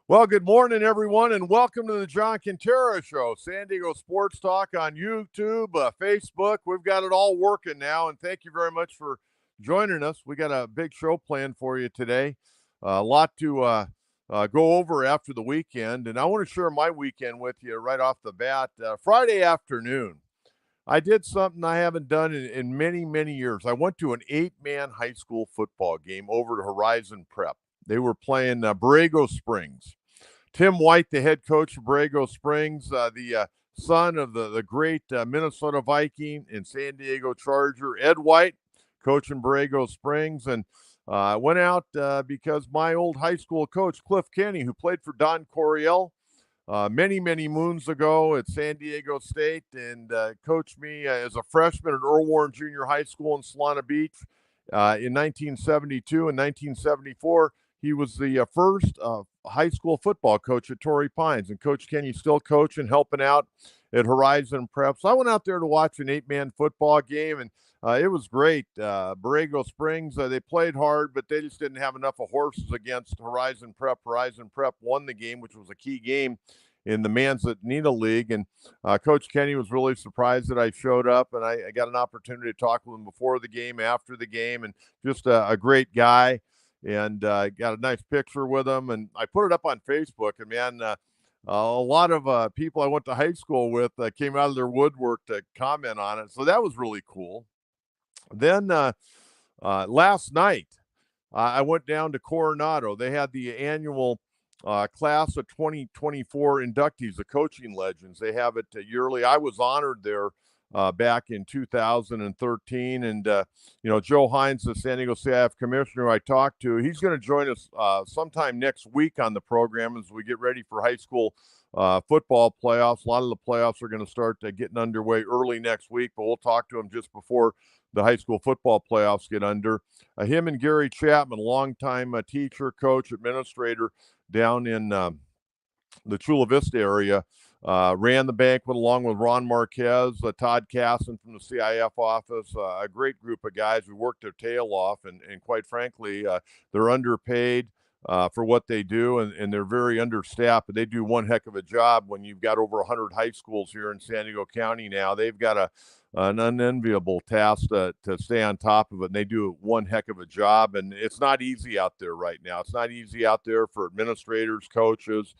Well, good morning, everyone, and welcome to the John Quintero Show, San Diego Sports Talk on YouTube, Facebook. We've got it all working now, and thank you very much for joining us. We got a big show planned for you today, a lot to go over after the weekend, and I want to share my weekend with you right off the bat. Friday afternoon, I did something I haven't done in many, many years. I went to an 8-man high school football game over to Horizon Prep. They were playing Borrego Springs. Tim White, the head coach of Borrego Springs, the son of the great Minnesota Viking and San Diego Charger, Ed White, coach in Borrego Springs. And I went out because my old high school coach, Cliff Kenny, who played for Don Coryell many, many moons ago at San Diego State and coached me as a freshman at Earl Warren Junior High School in Solana Beach in 1972 and 1974. He was the first high school football coach at Torrey Pines, and Coach Kenny's still coaching, helping out at Horizon Prep. So I went out there to watch an 8-man football game, and it was great. Borrego Springs, they played hard, but they just didn't have enough of horses against Horizon Prep. Horizon Prep won the game, which was a key game in the Manzanita League. And Coach Kenny was really surprised that I showed up, and I got an opportunity to talk with him before the game, after the game, and just a great guy. And got a nice picture with him, and I put it up on Facebook. And man, a lot of people I went to high school with came out of their woodwork to comment on it, so that was really cool. Then last night, I went down to Coronado. They had the annual class of 2024 inductees, the coaching legends. They have it yearly. I was honored there back in 2013. And, Joe Hines, the San Diego CIF commissioner I talked to, he's going to join us sometime next week on the program as we get ready for high school football playoffs. A lot of the playoffs are going to start getting underway early next week, but we'll talk to him just before the high school football playoffs get under. Him and Gary Chapman, longtime teacher, coach, administrator down in the Chula Vista area, ran the banquet along with Ron Marquez, Todd Casson from the CIF office, a great group of guys who worked their tail off. And quite frankly, they're underpaid for what they do, and they're very understaffed, but they do one heck of a job when you've got over 100 high schools here in San Diego County now. They've got an unenviable task to stay on top of it, and they do one heck of a job. And it's not easy out there right now. It's not easy out there for administrators, coaches,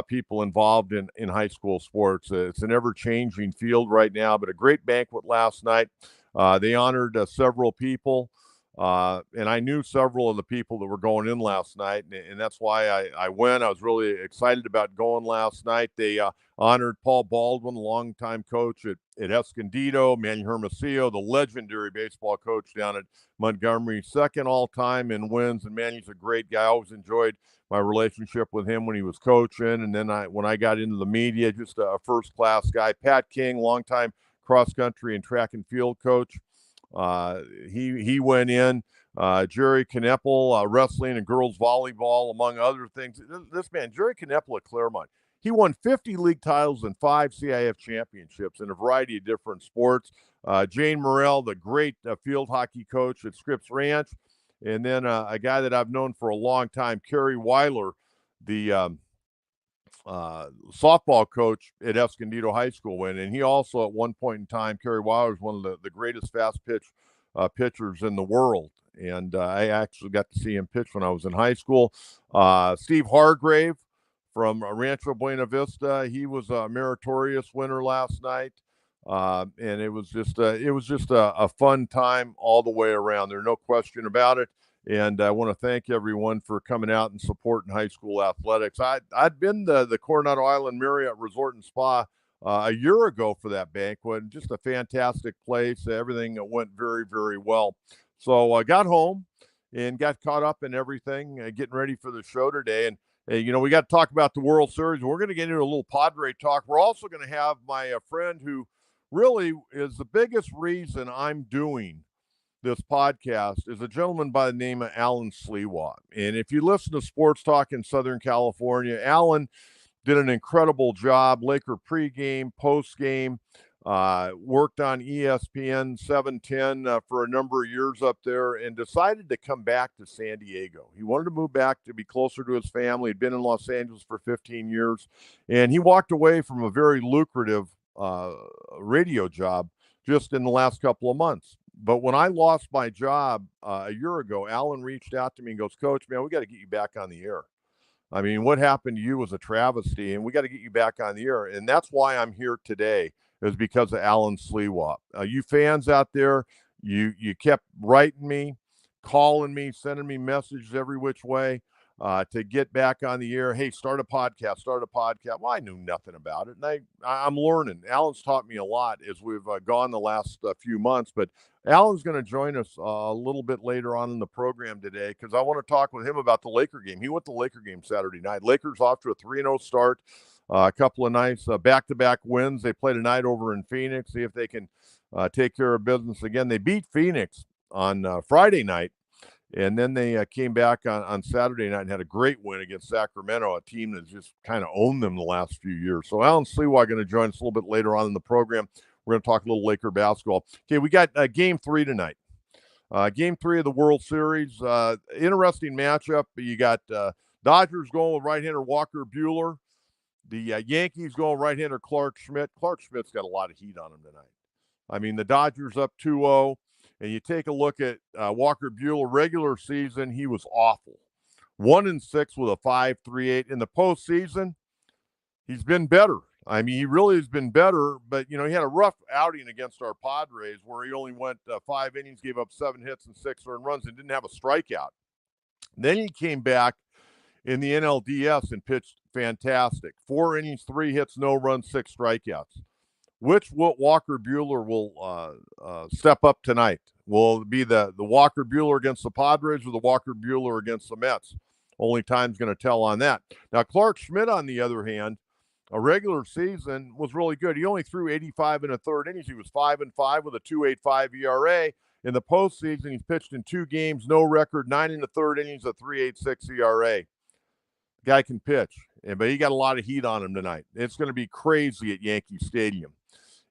people involved in high school sports. It's an ever-changing field right now, but a great banquet last night. They honored several people, and I knew several of the people that were going in last night, and that's why I went. I was really excited about going last night. They honored Paul Baldwin, longtime coach at Escondido, Manny Hermosillo, the legendary baseball coach down at Montgomery, second all-time in wins. And Manny's a great guy. I always enjoyed my relationship with him when he was coaching. And then when I got into the media, just a first-class guy. Pat King, longtime cross-country and track and field coach. He went in. Jerry Knepple, wrestling and girls volleyball, among other things. This man, Jerry Knepple at Claremont, he won 50 league titles and 5 CIF championships in a variety of different sports. Jane Morrell, the great field hockey coach at Scripps Ranch. And then a guy that I've known for a long time, Kerry Weiler, the softball coach at Escondido High School went, and he also at one point in time, Kerry Weiler was one of the greatest fast pitch pitchers in the world. And I actually got to see him pitch when I was in high school. Steve Hargrave from Rancho Buena Vista, he was a meritorious winner last night. And it was just a fun time all the way around. There's no question about it. And I want to thank everyone for coming out and supporting high school athletics. I'd been to the Coronado Island Marriott Resort and Spa a year ago for that banquet. Just a fantastic place. Everything went very, very well. So I got home and got caught up in everything, getting ready for the show today. And we got to talk about the World Series. We're going to get into a little Padre talk. We're also going to have my friend who really is the biggest reason I'm doing this podcast is a gentleman by the name of Alan Sliwa. And if you listen to Sports Talk in Southern California, Alan did an incredible job, Laker pregame, postgame, Worked on ESPN 710 for a number of years up there and decided to come back to San Diego. He wanted to move back to be closer to his family. He'd been in Los Angeles for 15 years, and he walked away from a very lucrative radio job just in the last couple of months. But when I lost my job a year ago, Alan reached out to me and goes, Coach, man, we got to get you back on the air. I mean, what happened to you was a travesty, and we got to get you back on the air. And that's why I'm here today, is because of Alan Sliwa. You fans out there, you kept writing me, calling me, sending me messages every which way to get back on the air. Hey, start a podcast. Well, I knew nothing about it, and I'm learning. Alan's taught me a lot as we've gone the last few months, but Alan's going to join us a little bit later on in the program today because I want to talk with him about the Laker game. He went to the Laker game Saturday night. Lakers off to a 3-0 start. A couple of nice back-to-back wins. They played tonight over in Phoenix, see if they can take care of business again. They beat Phoenix on Friday night, and then they came back on Saturday night and had a great win against Sacramento, a team that's just kind of owned them the last few years. So Alan Sliwa going to join us a little bit later on in the program. We're going to talk a little Laker basketball. Okay, we got Game 3 tonight. Game 3 of the World Series. Interesting matchup. You got Dodgers going with right-hander Walker Buehler. The Yankees going right-hander Clark Schmidt. Clark Schmidt's got a lot of heat on him tonight. I mean, the Dodgers up 2-0, and you take a look at Walker Buehler. Regular season, he was awful. 1-6 with a 5.38. In the postseason, he's been better. I mean, he really has been better, but, he had a rough outing against our Padres where he only went 5 innings, gave up 7 hits and 6 earned runs, and didn't have a strikeout. Then he came back in the NLDS and pitched fantastic. 4 innings, 3 hits, no runs, 6 strikeouts. Which Walker Buehler will step up tonight? Will it be the Walker Buehler against the Padres or the Walker Buehler against the Mets? Only time's going to tell on that. Now, Clark Schmidt, on the other hand, a regular season was really good. He only threw 85 and a third innings. He was 5-5 with a 2.85 ERA. In the postseason, he's pitched in 2 games, no record, 9 and a third innings, a 3.86 ERA. Guy can pitch, but he got a lot of heat on him tonight. It's going to be crazy at Yankee Stadium.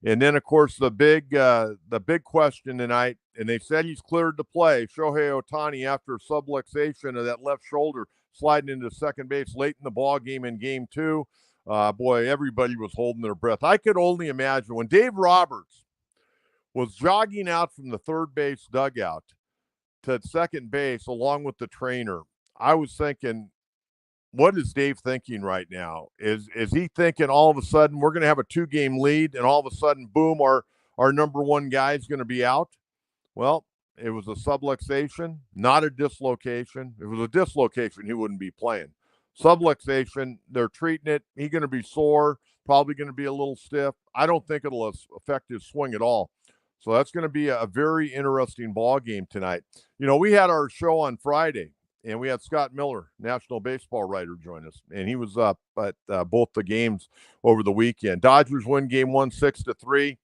And then, of course, the big question tonight, and they said he's cleared to play, Shohei Ohtani, after subluxation of that left shoulder, sliding into second base late in the ball game in Game 2. Boy, everybody was holding their breath. I could only imagine when Dave Roberts was jogging out from the third base dugout to second base along with the trainer, I was thinking, what is Dave thinking right now? Is he thinking all of a sudden we're going to have a 2-game lead and all of a sudden, boom, our number one guy is going to be out? Well, it was a subluxation, not a dislocation. If it was a dislocation, he wouldn't be playing. Subluxation, they're treating it. He's going to be sore, probably going to be a little stiff. I don't think it'll affect his swing at all. So that's going to be a very interesting ball game tonight. We had our show on Friday, and we had Scott Miller, national baseball writer, join us. And he was up at both the games over the weekend. Dodgers win Game 1 6-3.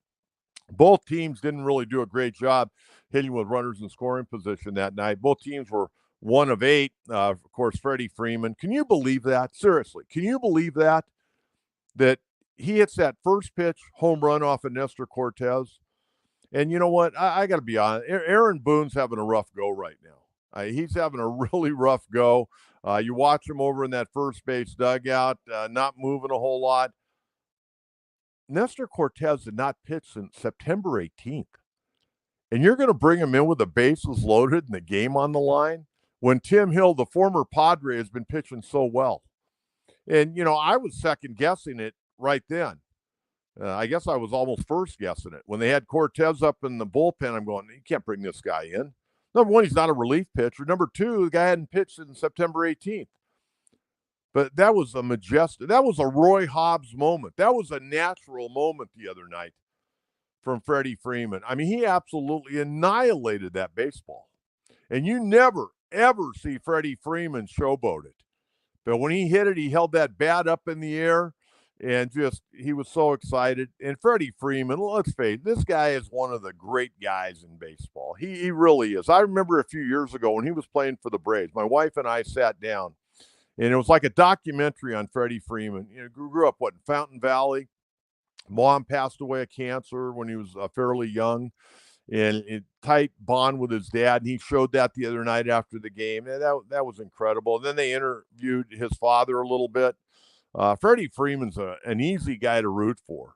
Both teams didn't really do a great job hitting with runners in scoring position that night. Both teams were 1 of 8. Of course, Freddie Freeman. Can you believe that? Seriously, can you believe that? That he hits that first pitch home run off of Nestor Cortez? And you know what? I got to be honest. Aaron Boone's having a rough go right now. He's having a really rough go. You watch him over in that first base dugout, not moving a whole lot. Nestor Cortez did not pitch since September 18th. And you're going to bring him in with the bases loaded and the game on the line when Tim Hill, the former Padre, has been pitching so well. And, I was second guessing it right then. I guess I was almost first guessing it. When they had Cortez up in the bullpen, I'm going, you can't bring this guy in. Number one, he's not a relief pitcher. Number two, the guy hadn't pitched since September 18th. But that was that was a Roy Hobbs moment. That was a natural moment the other night from Freddie Freeman. I mean, he absolutely annihilated that baseball. And you never, ever see Freddie Freeman showboat it. But when he hit it, he held that bat up in the air and he was so excited. And Freddie Freeman, let's face it, this guy is one of the great guys in baseball. He really is. I remember a few years ago when he was playing for the Braves, my wife and I sat down, and it was like a documentary on Freddie Freeman. Grew up, in Fountain Valley, Mom passed away of cancer when he was fairly young, and a tight bond with his dad. And he showed that the other night after the game. And that was incredible. And then they interviewed his father a little bit. Freddie Freeman's an easy guy to root for.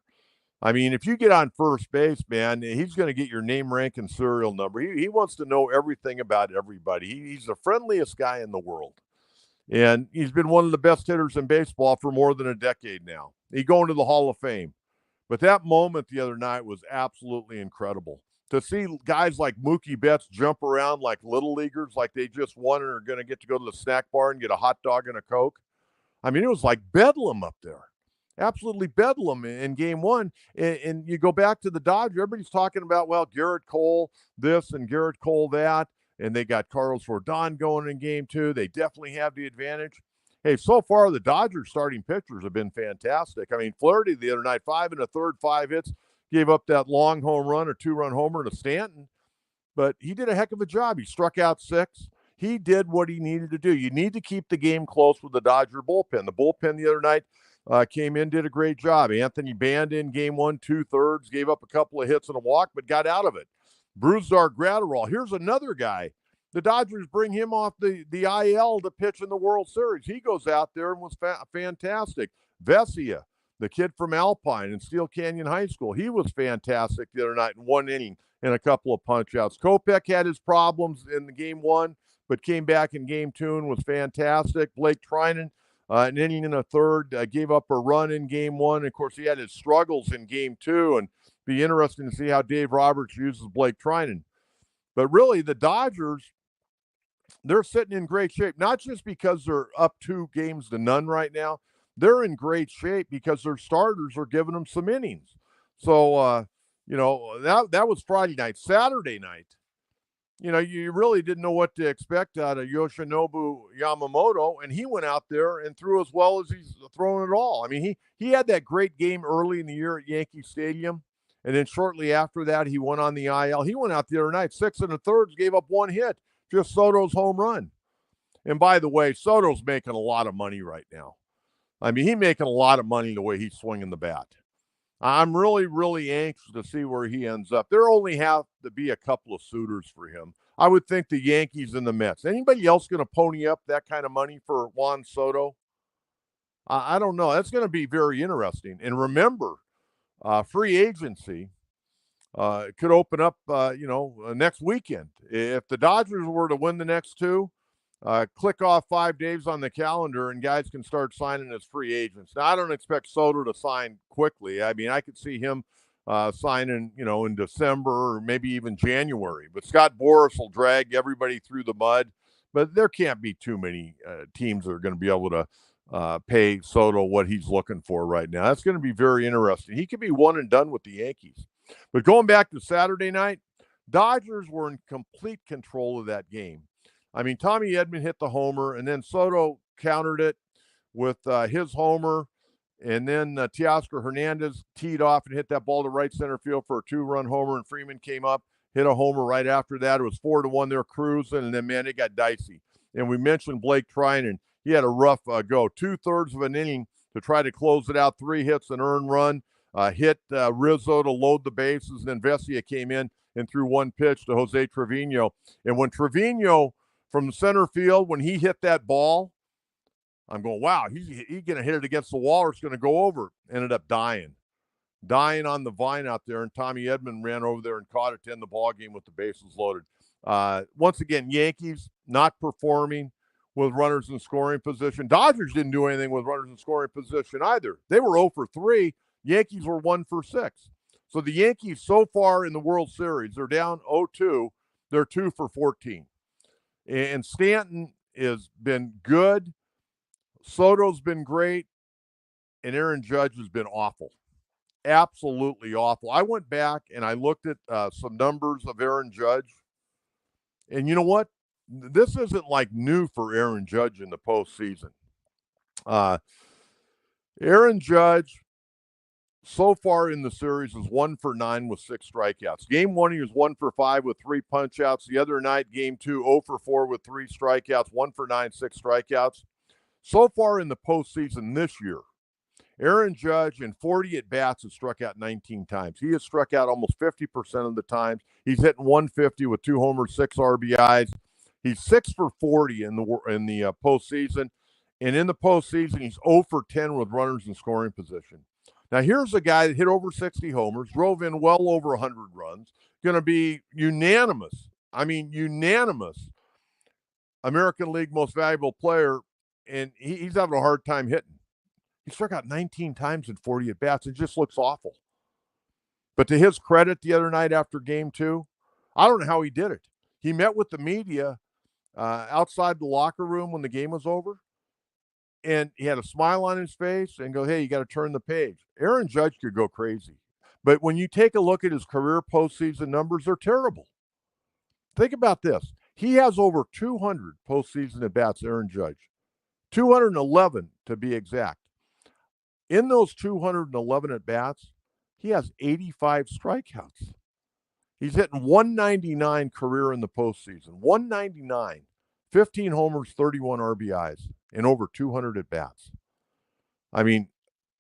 I mean, if you get on first base, man, he's going to get your name, rank, and serial number. He wants to know everything about everybody. He's the friendliest guy in the world. And he's been one of the best hitters in baseball for more than a decade now. He's going to the Hall of Fame. But that moment the other night was absolutely incredible. To see guys like Mookie Betts jump around like little leaguers, like they just won and are going to get to go to the snack bar and get a hot dog and a Coke. I mean, it was like bedlam up there. Absolutely bedlam in game one. And you go back to the Dodgers, everybody's talking about, well, Garrett Cole this and Garrett Cole that, and they got Carlos Rodon going in game two. They definitely have the advantage. Hey, so far the Dodgers starting pitchers have been fantastic. I mean, Flaherty the other night, 5 1/3, 5 hits, gave up that long home run or 2-run homer to Stanton, but he did a heck of a job. He struck out 6. He did what he needed to do. You need to keep the game close with the Dodger bullpen. The bullpen the other night came in, did a great job. Anthony Banda in game 1, 2/3, gave up a couple of hits and a walk, but got out of it. Brusdar Graterol, here's another guy. The Dodgers bring him off the IL to pitch in the World Series. He goes out there and was fantastic. Vesia, the kid from Alpine and Steel Canyon High School, he was fantastic the other night in 1 inning and a couple of punch-outs. Kopech had his problems in the game 1, but came back in game 2 and was fantastic. Blake Trinan, an inning and a third, gave up a run in game 1. Of course, he had his struggles in game 2, and be interesting to see how Dave Roberts uses Blake Trinan. But really, the Dodgers, they're sitting in great shape, not just because they're up 2-0 right now. They're in great shape because their starters are giving them some innings. So, that was Friday night. Saturday night, you really didn't know what to expect out of Yoshinobu Yamamoto, and he went out there and threw as well as he's thrown at all. I mean, he had that great game early in the year at Yankee Stadium, and then shortly after that, he went on the IL. He went out the other night, 6 1/3, gave up 1 hit, just Soto's home run. And by the way, Soto's making a lot of money right now. I mean, he's making a lot of money the way he's swinging the bat. I'm really, really anxious to see where he ends up. There only have to be a couple of suitors for him. I would think the Yankees and the Mets. Anybody else going to pony up that kind of money for Juan Soto? I don't know. That's going to be very interesting. And remember, free agency could open up, next weekend. If the Dodgers were to win the next 2, click off 5 days on the calendar and guys can start signing as free agents. Now, I don't expect Soto to sign quickly. I mean, I could see him signing, in December or maybe even January. But Scott Boras will drag everybody through the mud. But there can't be too many teams that are going to be able to pay Soto what he's looking for right now. That's going to be very interesting. He could be one and done with the Yankees. But going back to Saturday night, Dodgers were in complete control of that game. I mean, Tommy Edman hit the homer, and then Soto countered it with his homer, and then Teoscar Hernandez teed off and hit that ball to right center field for a 2-run homer, and Freeman came up, hit a homer right after that. It was 4-1. They're cruising, and then, man, it got dicey. And we mentioned Blake Trinan. He had a rough go. 2/3 of an inning to try to close it out, 3 hits, an earned run, hit Rizzo to load the bases, and then Vesia came in and threw 1 pitch to Jose Trevino. And when Trevino from the center field, when he hit that ball, I'm going, wow, he's going to hit it against the wall or it's going to go over. Ended up dying on the vine out there, and Tommy Edman ran over there and caught it to end the ball game with the bases loaded. Once again, Yankees not performing with runners in scoring position. Dodgers didn't do anything with runners in scoring position either. They were 0 for 3. Yankees were 1 for 6. So the Yankees so far in the World Series, they're down 0-2. They're 2 for 14. And Stanton has been good. Soto's been great. And Aaron Judge has been awful. Absolutely awful. I went back and I looked at some numbers of Aaron Judge. And you know what? This isn't like new for Aaron Judge in the postseason. Aaron Judge, so far in the series, is 1 for 9 with 6 strikeouts. Game 1, he was 1 for 5 with 3 punch-outs. The other night, game 2, 0 for 4 with 3 strikeouts, 1 for 9, 6 strikeouts. So far in the postseason this year, Aaron Judge, in 40 at-bats, has struck out 19 times. He has struck out almost 50% of the times. He's hitting 150 with 2 homers, 6 RBIs. He's 6 for 40 in the postseason. And in the postseason, he's 0 for 10 with runners in scoring position. Now, here's a guy that hit over 60 homers, drove in well over 100 runs, going to be unanimous American League Most Valuable Player, and he's having a hard time hitting. He struck out 19 times in 40 at-bats. It just looks awful. But to his credit, the other night after Game 2, I don't know how he did it. He met with the media outside the locker room when the game was over, and he had a smile on his face and go, hey, you got to turn the page. Aaron Judge could go crazy. But when you take a look at his career postseason numbers, they're terrible. Think about this. He has over 200 postseason at-bats, Aaron Judge. 211 to be exact. In those 211 at-bats, he has 85 strikeouts. He's hitting 199 career in the postseason. 199. 15 homers, 31 RBIs, and over 200 at-bats. I mean,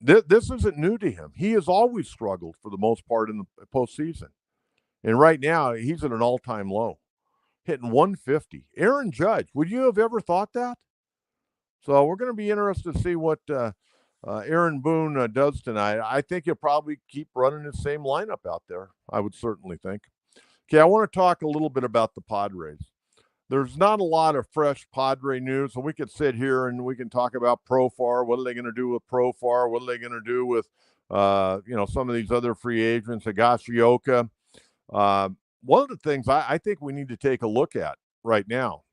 this isn't new to him. He has always struggled for the most part in the postseason. And right now, he's at an all-time low, hitting 150. Aaron Judge, would you have ever thought that? So we're going to be interested to see what Aaron Boone does tonight. I think he'll probably keep running the same lineup out there, I would certainly think. Okay, I want to talk a little bit about the Padres. There's not a lot of fresh Padre news, so we could sit here and we can talk about Profar. What are they going to do with Profar? What are they going to do with, some of these other free agents, Higashioka? One of the things I think we need to take a look at right now,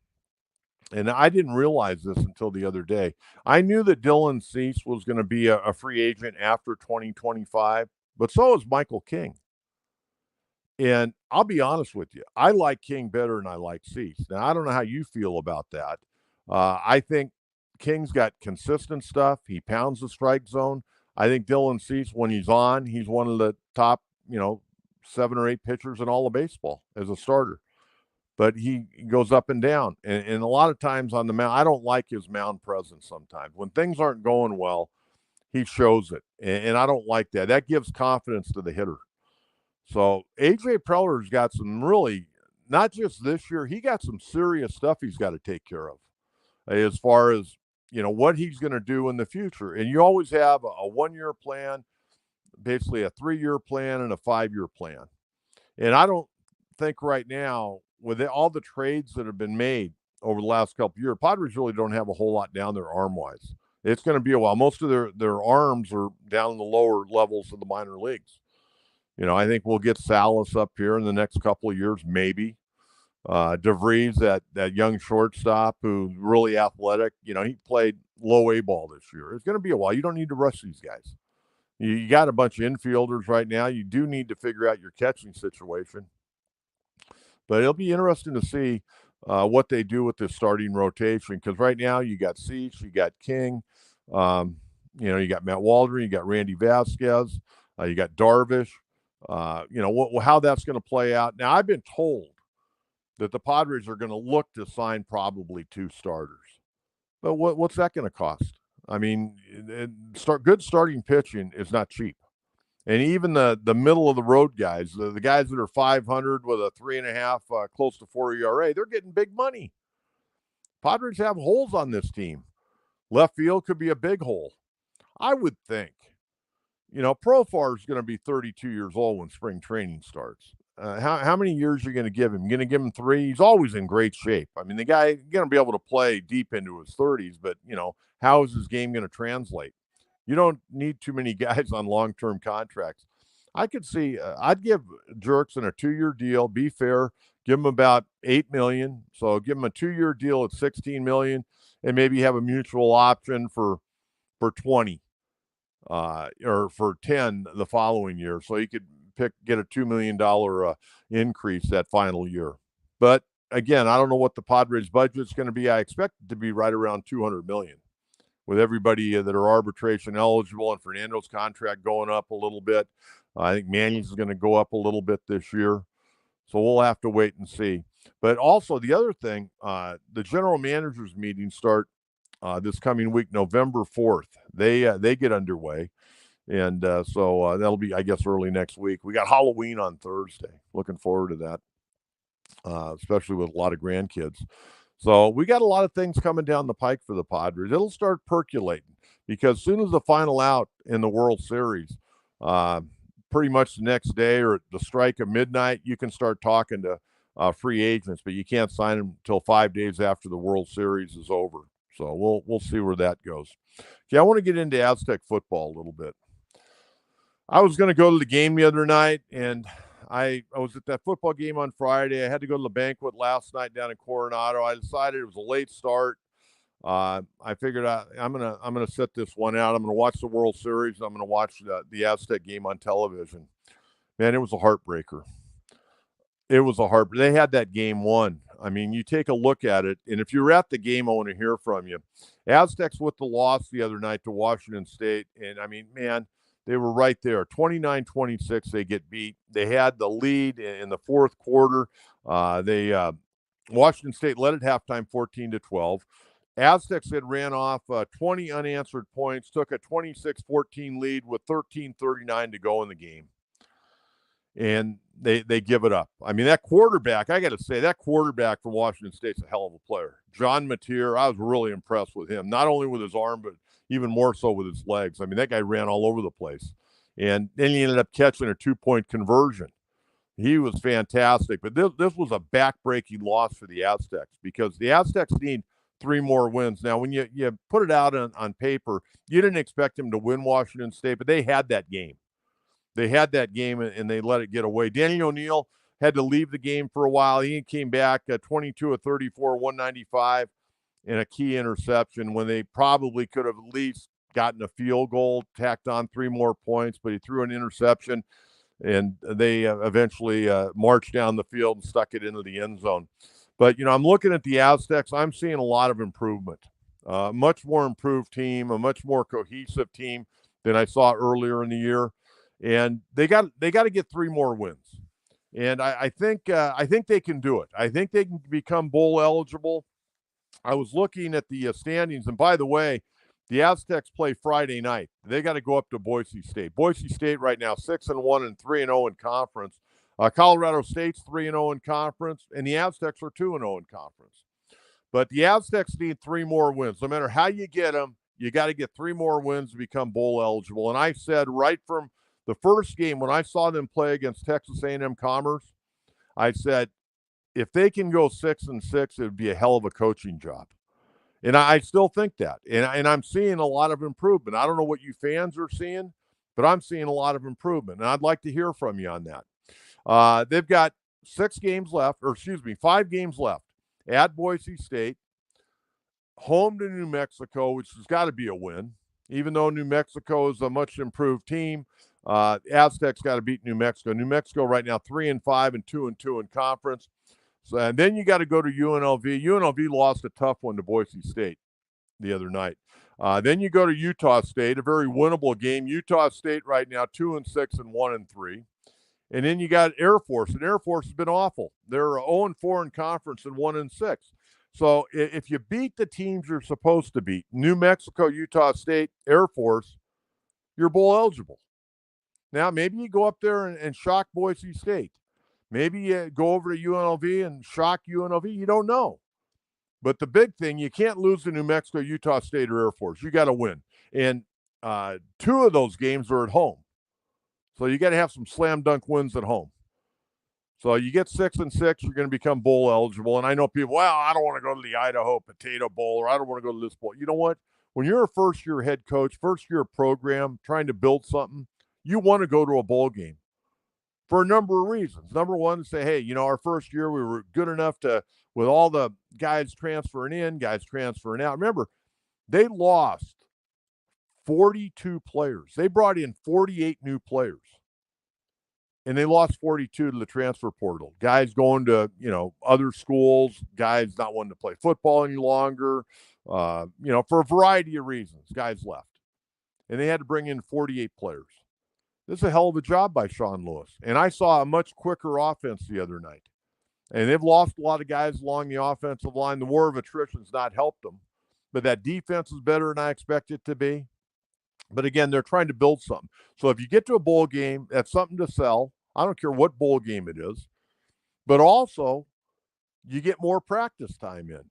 and I didn't realize this until the other day. I knew that Dylan Cease was going to be a free agent after 2025, but so is Michael King. And I'll be honest with you, I like King better than I like Cease. Now, I don't know how you feel about that. I think King's got consistent stuff. He pounds the strike zone. I think Dylan Cease, when he's on, he's one of the top, 7 or 8 pitchers in all of baseball as a starter. But he goes up and down. And a lot of times on the mound, I don't like his mound presence sometimes. When things aren't going well, he shows it. And I don't like that. That gives confidence to the hitter. So A.J. Preller's got some really, not just this year, he got some serious stuff he's got to take care of as far as, what he's going to do in the future. And you always have a 1-year plan, basically a 3-year plan and a 5-year plan. And I don't think right now, with all the trades that have been made over the last couple of years, Padres really don't have a whole lot down there arm-wise. It's going to be a while. Most of their arms are down in the lower levels of the minor leagues. I think we'll get Salas up here in the next couple of years, maybe. DeVries, that young shortstop who's really athletic, he played low A ball this year. It's going to be a while. You don't need to rush these guys. You got a bunch of infielders right now. You do need to figure out your catching situation. But it'll be interesting to see what they do with this starting rotation, because right now you got Cease, you got King, you got Matt Waldron, you got Randy Vasquez, you got Darvish. How that's going to play out. Now, I've been told that the Padres are going to look to sign probably 2 starters. But what's that going to cost? I mean, good starting pitching is not cheap. And even the middle of the road guys, the guys that are 500 with a 3.5, close to 4 ERA, they're getting big money. Padres have holes on this team. Left field could be a big hole. I would think. Profar is going to be 32 years old when spring training starts. How many years are you going to give him? You're going to give him 3? He's always in great shape. I mean, the guy is going to be able to play deep into his 30s, but, how is his game going to translate? You don't need too many guys on long-term contracts. I could see I'd give Jurickson a 2-year deal, be fair, give him about $8 million. So give him a 2-year deal at $16 million, and maybe have a mutual option for 20. Or for 10 the following year. So he could get a $2 million increase that final year. But again, I don't know what the Padres budget is going to be. I expect it to be right around $200 million with everybody that are arbitration eligible, and Fernando's contract going up a little bit. I think Manning's is going to go up a little bit this year. So we'll have to wait and see. But also the other thing, the general managers meetings start this coming week, November 4th. They get underway. And so that'll be, I guess, early next week. We got Halloween on Thursday. Looking forward to that, especially with a lot of grandkids. So we got a lot of things coming down the pike for the Padres. It'll start percolating because as soon as the final out in the World Series, uh, pretty much the next day or the strike of midnight, you can start talking to free agents, but you can't sign them until 5 days after the World Series is over. So we'll see where that goes. Okay, I want to get into Aztec football a little bit. I was going to go to the game the other night, and I was at that football game on Friday. I had to go to the banquet last night down in Coronado. I decided it was a late start. I figured I'm gonna set this one out. I'm gonna watch the World Series. I'm gonna watch the Aztec game on television. Man, it was a heartbreaker. It was a heart. They had that game won. I mean, you take a look at it, and if you're at the game, I want to hear from you. Aztecs with the loss the other night to Washington State, and I mean, man, they were right there. 29-26, they get beat. They had the lead in the fourth quarter. They Washington State led at halftime 14-12. Aztecs had ran off 20 unanswered points, took a 26-14 lead with 13:39 to go in the game. And they give it up. I mean, that quarterback, I got to say, that quarterback from Washington State's a hell of a player. John Mateer, I was really impressed with him, not only with his arm, but even more so with his legs. I mean, that guy ran all over the place. And then he ended up catching a 2-point conversion. He was fantastic. But this was a back-breaking loss for the Aztecs because the Aztecs need 3 more wins. Now, when you put it out on paper, you didn't expect them to win Washington State, but they had that game. They had that game and they let it get away. Danny O'Neill had to leave the game for a while. He came back 22 of 34, 195, and a key interception when they probably could have at least gotten a field goal, tacked on 3 more points, but he threw an interception, and they eventually marched down the field and stuck it into the end zone. But, I'm looking at the Aztecs. I'm seeing a lot of improvement. Much more improved team, a much more cohesive team than I saw earlier in the year. And they got to get 3 more wins, and I think they can do it. I think they can become bowl eligible. I was looking at the standings, and by the way, the Aztecs play Friday night. They got to go up to Boise State. Boise State right now 6-1 and 3-0 in conference. Colorado State's 3-0 in conference, and the Aztecs are 2-0 in conference. But the Aztecs need 3 more wins. No matter how you get them, you got to get 3 more wins to become bowl eligible. And I said right from the first game, when I saw them play against Texas A&M Commerce, I said, if they can go 6-6, it would be a hell of a coaching job. And I still think that. And I'm seeing a lot of improvement. I don't know what you fans are seeing, but I'm seeing a lot of improvement. And I'd like to hear from you on that. They've got 5 games left. At Boise State, home to New Mexico, which has got to be a win, even though New Mexico is a much improved team. Aztecs got to beat New Mexico. New Mexico right now 3-5 and 2-2 in conference. So, and then you got to go to UNLV. UNLV lost a tough one to Boise State the other night. Then you go to Utah State, a very winnable game. Utah State right now 2-6 and 1-3. And then you got Air Force, and Air Force has been awful. They're 0-4 in conference and 1-6. So if you beat the teams you're supposed to beat, New Mexico, Utah State, Air Force, you're bowl eligible. Now, maybe you go up there and shock Boise State. Maybe you go over to UNLV and shock UNLV. You don't know. But the big thing, you can't lose to New Mexico, Utah State, or Air Force. You got to win. And 2 of those games are at home. So you got to have some slam dunk wins at home. So you get 6-6, you're going to become bowl eligible. And I know people, well, I don't want to go to the Idaho Potato Bowl, or I don't want to go to this bowl. You know what? When you're a first-year head coach, first-year program, trying to build something, you want to go to a bowl game for a number of reasons. Number one, say, hey, our first year we were good enough to, with all the guys transferring in, guys transferring out. Remember, they lost 42 players. They brought in 48 new players. And they lost 42 to the transfer portal. Guys going to, other schools, guys not wanting to play football any longer, for a variety of reasons, guys left. And they had to bring in 48 players. This is a hell of a job by Sean Lewis. And I saw a much quicker offense the other night. And they've lost a lot of guys along the offensive line. The war of attrition has not helped them. But that defense is better than I expect it to be. But again, they're trying to build something. So if you get to a bowl game, that's something to sell. I don't care what bowl game it is. But also, you get more practice time in.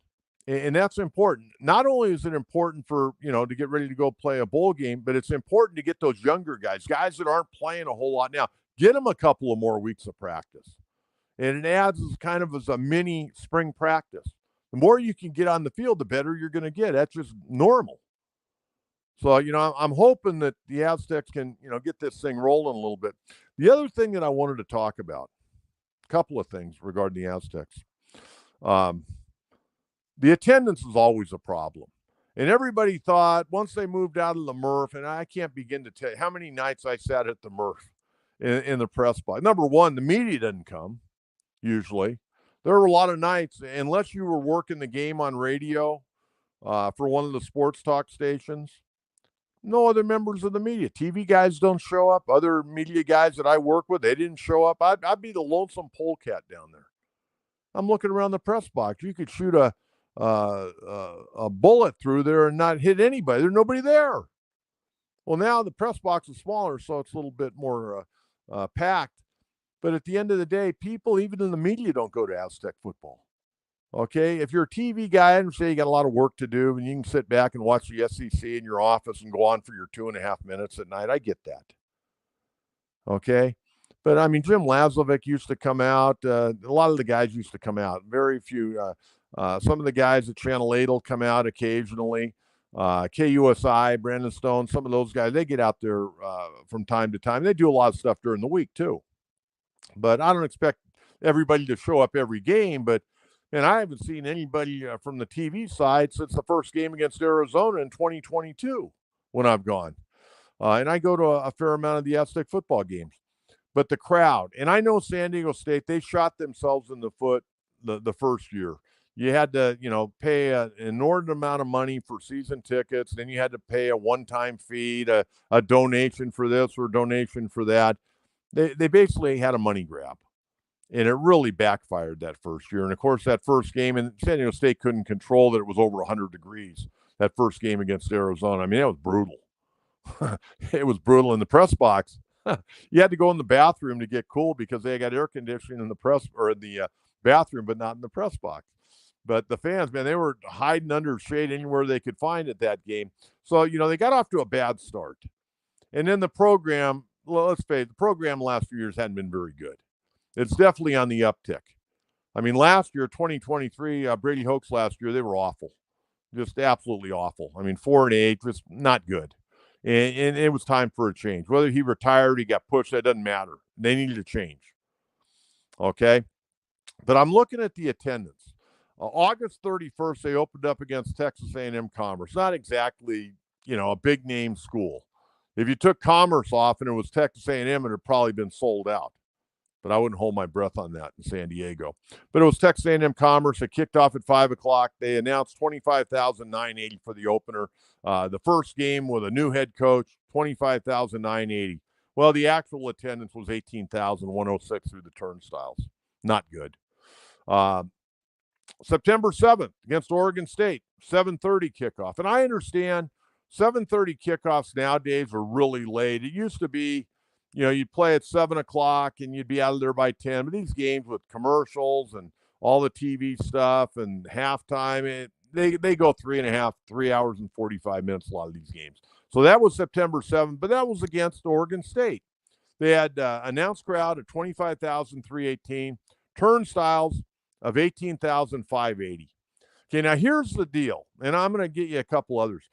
And that's important. Not only is it important for, to get ready to go play a bowl game, but it's important to get those younger guys that aren't playing a whole lot now, get them a couple of more weeks of practice. And it adds as a mini spring practice. The more you can get on the field, the better you're going to get. That's just normal. So, I'm hoping that the Aztecs can, get this thing rolling a little bit. The other thing that I wanted to talk about, a couple of things regarding the Aztecs. The attendance is always a problem. And everybody thought once they moved out of the Murph, and I can't begin to tell you how many nights I sat at the Murph in the press box. Number one, the media doesn't come, usually. There were a lot of nights, unless you were working the game on radio for one of the sports talk stations, no other members of the media. TV guys don't show up. Other media guys that I work with, they didn't show up. I'd be the lonesome polecat down there. I'm looking around the press box. You could shoot a bullet through there and not hit anybody. There's nobody there. Well, now the press box is smaller, so it's a little bit more packed. But at the end of the day, people, even in the media, don't go to Aztec football. Okay? If you're a TV guy, I understand you got a lot of work to do, and you can sit back and watch the SEC in your office and go on for your 2.5 minutes at night. I get that. Okay? But, I mean, Jim Lazovic used to come out. A lot of the guys used to come out. Very few. Some of the guys at Channel 8 will come out occasionally. KUSI, Brandon Stone, some of those guys, they get out there from time to time. They do a lot of stuff during the week, too. But I don't expect everybody to show up every game. And I haven't seen anybody from the TV side since the first game against Arizona in 2022 when I've gone. And I go to a fair amount of the Aztec football games. But the crowd, and I know San Diego State, they shot themselves in the foot the first year. You had to, pay an inordinate amount of money for season tickets. Then you had to pay a one-time fee, a donation for this or a donation for that. They basically had a money grab. And it really backfired that first year. And, of course, that first game, and San Diego State couldn't control that it was over 100 degrees, that first game against Arizona. I mean, it was brutal. It was brutal in the press box. You had to go in the bathroom to get cool because they got air conditioning in the press or in the bathroom, but not in the press box. But the fans, man, they were hiding under shade anywhere they could find at that game. So, they got off to a bad start. And then the program, well, let's face it, the program the last few years hadn't been very good. It's definitely on the uptick. I mean, last year, 2023, Brady Hoke's last year, they were awful. Just absolutely awful. I mean, 4-8, just not good. And it was time for a change. Whether he retired, he got pushed, that doesn't matter. They needed a change. Okay? But I'm looking at the attendance. August 31st, they opened up against Texas A&M Commerce. Not exactly, a big-name school. If you took Commerce off and it was Texas A&M, it would have probably been sold out. But I wouldn't hold my breath on that in San Diego. But it was Texas A&M Commerce. It kicked off at 5 o'clock. They announced $25,980 for the opener. The first game with a new head coach, $25,980. Well, the actual attendance was 18,106 through the turnstiles. Not good. September 7th against Oregon State, 7:30 kickoff. And I understand 7:30 kickoffs nowadays are really late. It used to be, you'd play at 7 o'clock and you'd be out of there by 10. But these games with commercials and all the TV stuff and halftime, they go 3 hours and 45 minutes, a lot of these games. So that was September 7th, but that was against Oregon State. They had announced crowd at 25,318, turnstiles of 18,580. Okay, now here's the deal, and I'm going to get you a couple others.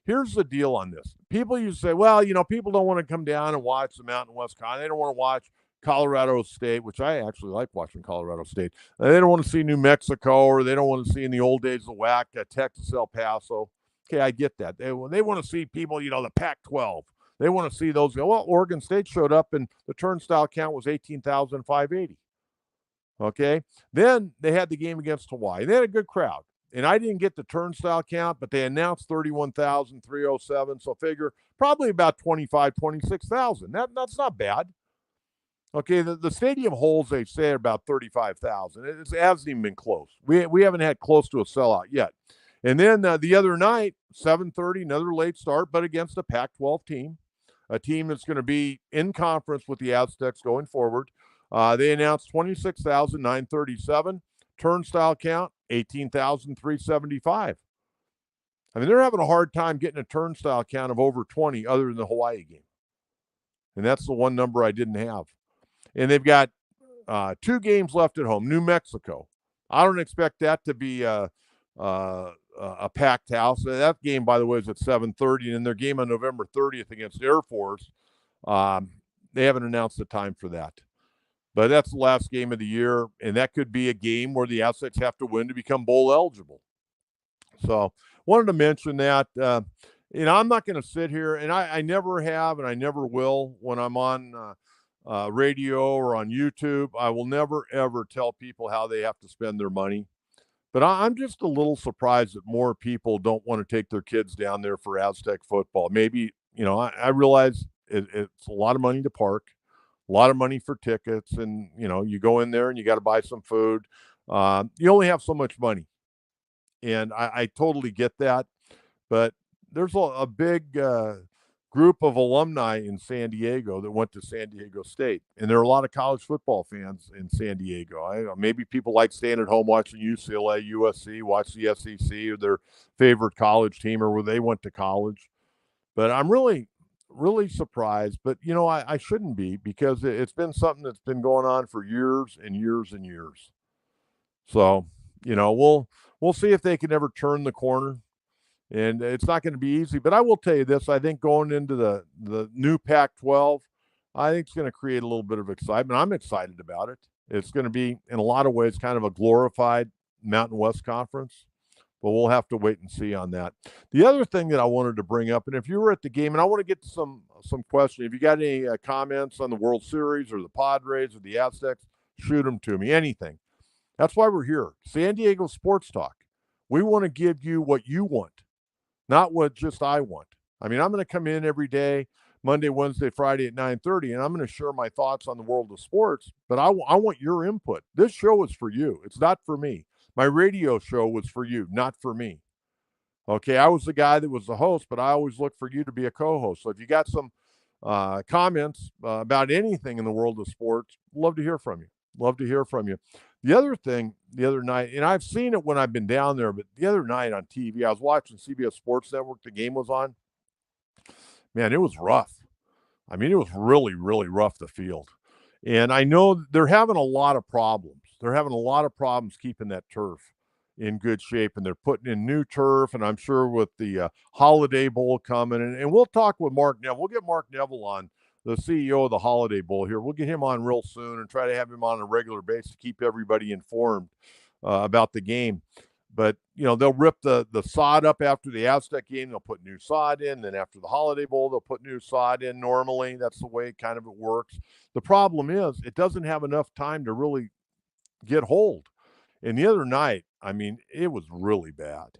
Here's the deal on this. People used to say, well, people don't want to come down and watch the Mountain West Con. They don't want to watch Colorado State, which I actually like watching Colorado State. They don't want to see New Mexico, or they don't want to see in the old days of WAC, Texas, El Paso. Okay, I get that. They want to see people, the Pac-12. They want to see those. Well, Oregon State showed up, and the turnstile count was 18,580. Okay, then they had the game against Hawaii. They had a good crowd. And I didn't get the turnstile count, but they announced 31,307. So figure probably about 26,000. That's not bad. Okay, the stadium holds, they say, about 35,000. It hasn't even been close. We haven't had close to a sellout yet. And then the other night, 7:30, another late start, but against a Pac-12 team, a team that's going to be in conference with the Aztecs going forward. They announced 26,937. Turnstile count, 18,375. I mean, they're having a hard time getting a turnstile count of over 20 other than the Hawaii game. And that's the one number I didn't have. And they've got 2 games left at home. New Mexico. I don't expect that to be a packed house. That game, by the way, is at 7:30, and their game on November 30th against Air Force, they haven't announced the time for that. But that's the last game of the year, and that could be a game where the Aztecs have to win to become bowl eligible. So wanted to mention that. I'm not going to sit here, and I never have, and I never will when I'm on radio or on YouTube. I will never, ever tell people how they have to spend their money. But I'm just a little surprised that more people don't want to take their kids down there for Aztec football. Maybe, I realize it's a lot of money to park, a lot of money for tickets, and, you go in there and you got to buy some food. You only have so much money. And I totally get that. But there's a big group of alumni in San Diego that went to San Diego State. And there are a lot of college football fans in San Diego. Maybe people like staying at home watching UCLA, USC, watch the SEC or their favorite college team or where they went to college. But I'm really, really surprised. But, I shouldn't be, because it's been something that's been going on for years and years and years. So, we'll see if they can ever turn the corner. And it's not going to be easy. But I will tell you this. I think going into the new Pac-12, I think it's going to create a little bit of excitement. I'm excited about it. It's going to be, in a lot of ways, kind of a glorified Mountain West Conference. But we'll have to wait and see on that. The other thing that I wanted to bring up, and if you were at the game, and I want to get to some questions. If you got any comments on the World Series or the Padres or the Aztecs, shoot them to me. Anything. That's why we're here. San Diego Sports Talk. We want to give you what you want. Not what just I want. I mean, I'm going to come in every day, Monday, Wednesday, Friday at 9:30, and I'm going to share my thoughts on the world of sports, but I want your input. This show is for you. It's not for me. My radio show was for you, not for me. Okay, I was the guy that was the host, but I always look for you to be a co-host. So if you got some comments about anything in the world of sports, love to hear from you. Love to hear from you. The other thing, the other night, and I've seen it when I've been down there, but the other night on TV, I was watching CBS Sports Network. The game was on. Man, it was rough. I mean, it was really, really rough, the field. And I know they're having a lot of problems. They're having a lot of problems keeping that turf in good shape, and they're putting in new turf, and I'm sure with the Holiday Bowl coming, and we'll talk with Mark Neville. We'll get Mark Neville on, the CEO of the Holiday Bowl here. We'll get him on real soon and try to have him on a regular basis to keep everybody informed about the game. But, they'll rip the sod up after the Aztec game. They'll put new sod in. Then after the Holiday Bowl, they'll put new sod in normally. That's the way kind of it works. The problem is it doesn't have enough time to really get hold. And the other night, I mean, it was really bad.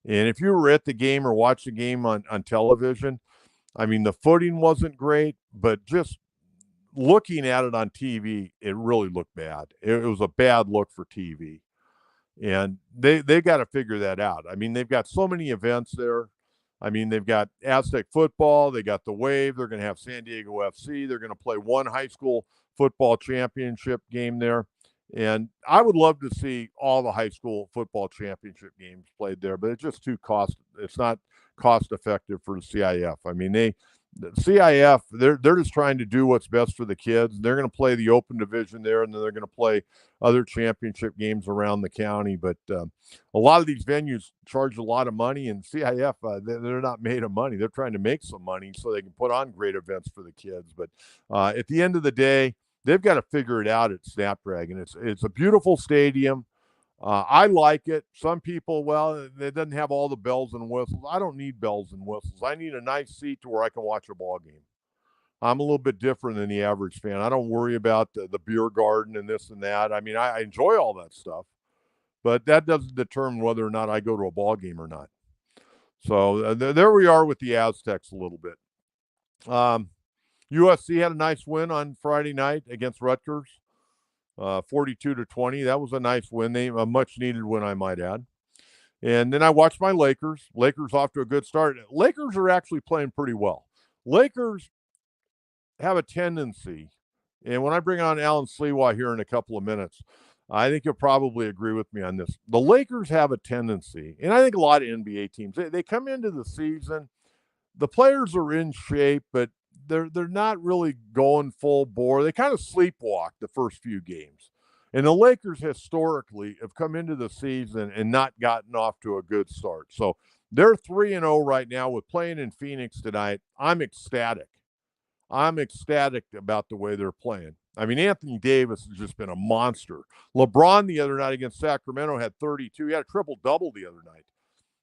And if you were at the game or watched the game on television, I mean, the footing wasn't great, but just looking at it on TV, it really looked bad. It was a bad look for TV. And they got to figure that out. I mean, they've got so many events there. I mean, they've got Aztec football. They got the Wave. They're going to have San Diego FC. They're going to play one high school football championship game there. And I would love to see all the high school football championship games played there, but it's just it's not cost effective for the CIF. I mean, the CIF, they're just trying to do what's best for the kids. They're going to play the open division there, and then they're going to play other championship games around the county. But a lot of these venues charge a lot of money, and CIF, they're not made of money. They're trying to make some money so they can put on great events for the kids. But at the end of the day, they've got to figure it out at Snapdragon. It's a beautiful stadium. I like it. Some people, well, it doesn't have all the bells and whistles. I don't need bells and whistles. I need a nice seat to where I can watch a ball game. I'm a little bit different than the average fan. I don't worry about the beer garden and this and that. I mean, I enjoy all that stuff, but that doesn't determine whether or not I go to a ball game or not. So there we are with the Aztecs a little bit. USC had a nice win on Friday night against Rutgers, 42-20. That was a nice win. A much needed win, I might add. And then I watched my Lakers. Lakers off to a good start. Lakers are actually playing pretty well. Lakers have a tendency, and when I bring on Alan Sliwa here in a couple of minutes, I think you'll probably agree with me on this. The Lakers have a tendency, and I think a lot of NBA teams, they come into the season, the players are in shape, but they're not really going full bore. They kind of sleepwalk the first few games. And the Lakers historically have come into the season and not gotten off to a good start. So they're 3-0 right now with playing in Phoenix tonight. I'm ecstatic. I'm ecstatic about the way they're playing. I mean, Anthony Davis has just been a monster. LeBron the other night against Sacramento had 32. He had a triple-double the other night.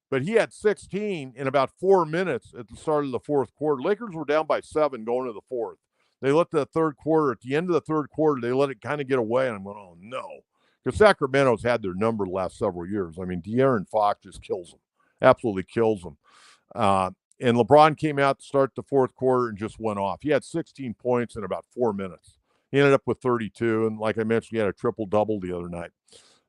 But he had 16 in about 4 minutes at the start of the fourth quarter. Lakers were down by 7 going to the fourth. They let the third quarter, at the end of the third quarter, they let it kind of get away. And I'm going, oh, no. Because Sacramento's had their number the last several years. I mean, De'Aaron Fox just kills them, absolutely kills them. And LeBron came out to start the fourth quarter and just went off. He had 16 points in about 4 minutes. He ended up with 32. And like I mentioned, he had a triple-double the other night.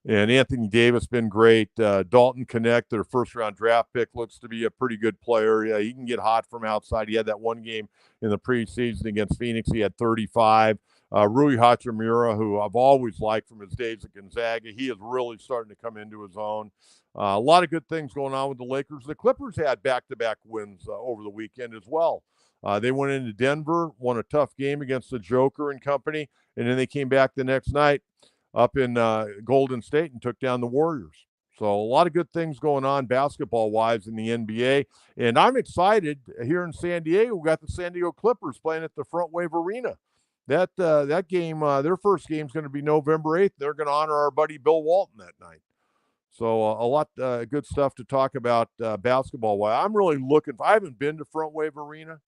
And Anthony Davis been great. Dalton Connect, their first-round draft pick, looks to be a pretty good player. Yeah, he can get hot from outside. He had that one game in the preseason against Phoenix. He had 35. Rui Hachimura, who I've always liked from his days at Gonzaga, he is really starting to come into his own. A lot of good things going on with the Lakers. The Clippers had back-to-back wins over the weekend as well. They went into Denver, won a tough game against the Joker and company, and then they came back the next night up in Golden State and took down the Warriors. So a lot of good things going on basketball-wise in the NBA. And I'm excited here in San Diego. We got the San Diego Clippers playing at the Front Wave Arena. That game, their first game is going to be November 8th. They're going to honor our buddy Bill Walton that night. So a lot good stuff to talk about basketball-wise. I'm really I haven't been to Front Wave Arena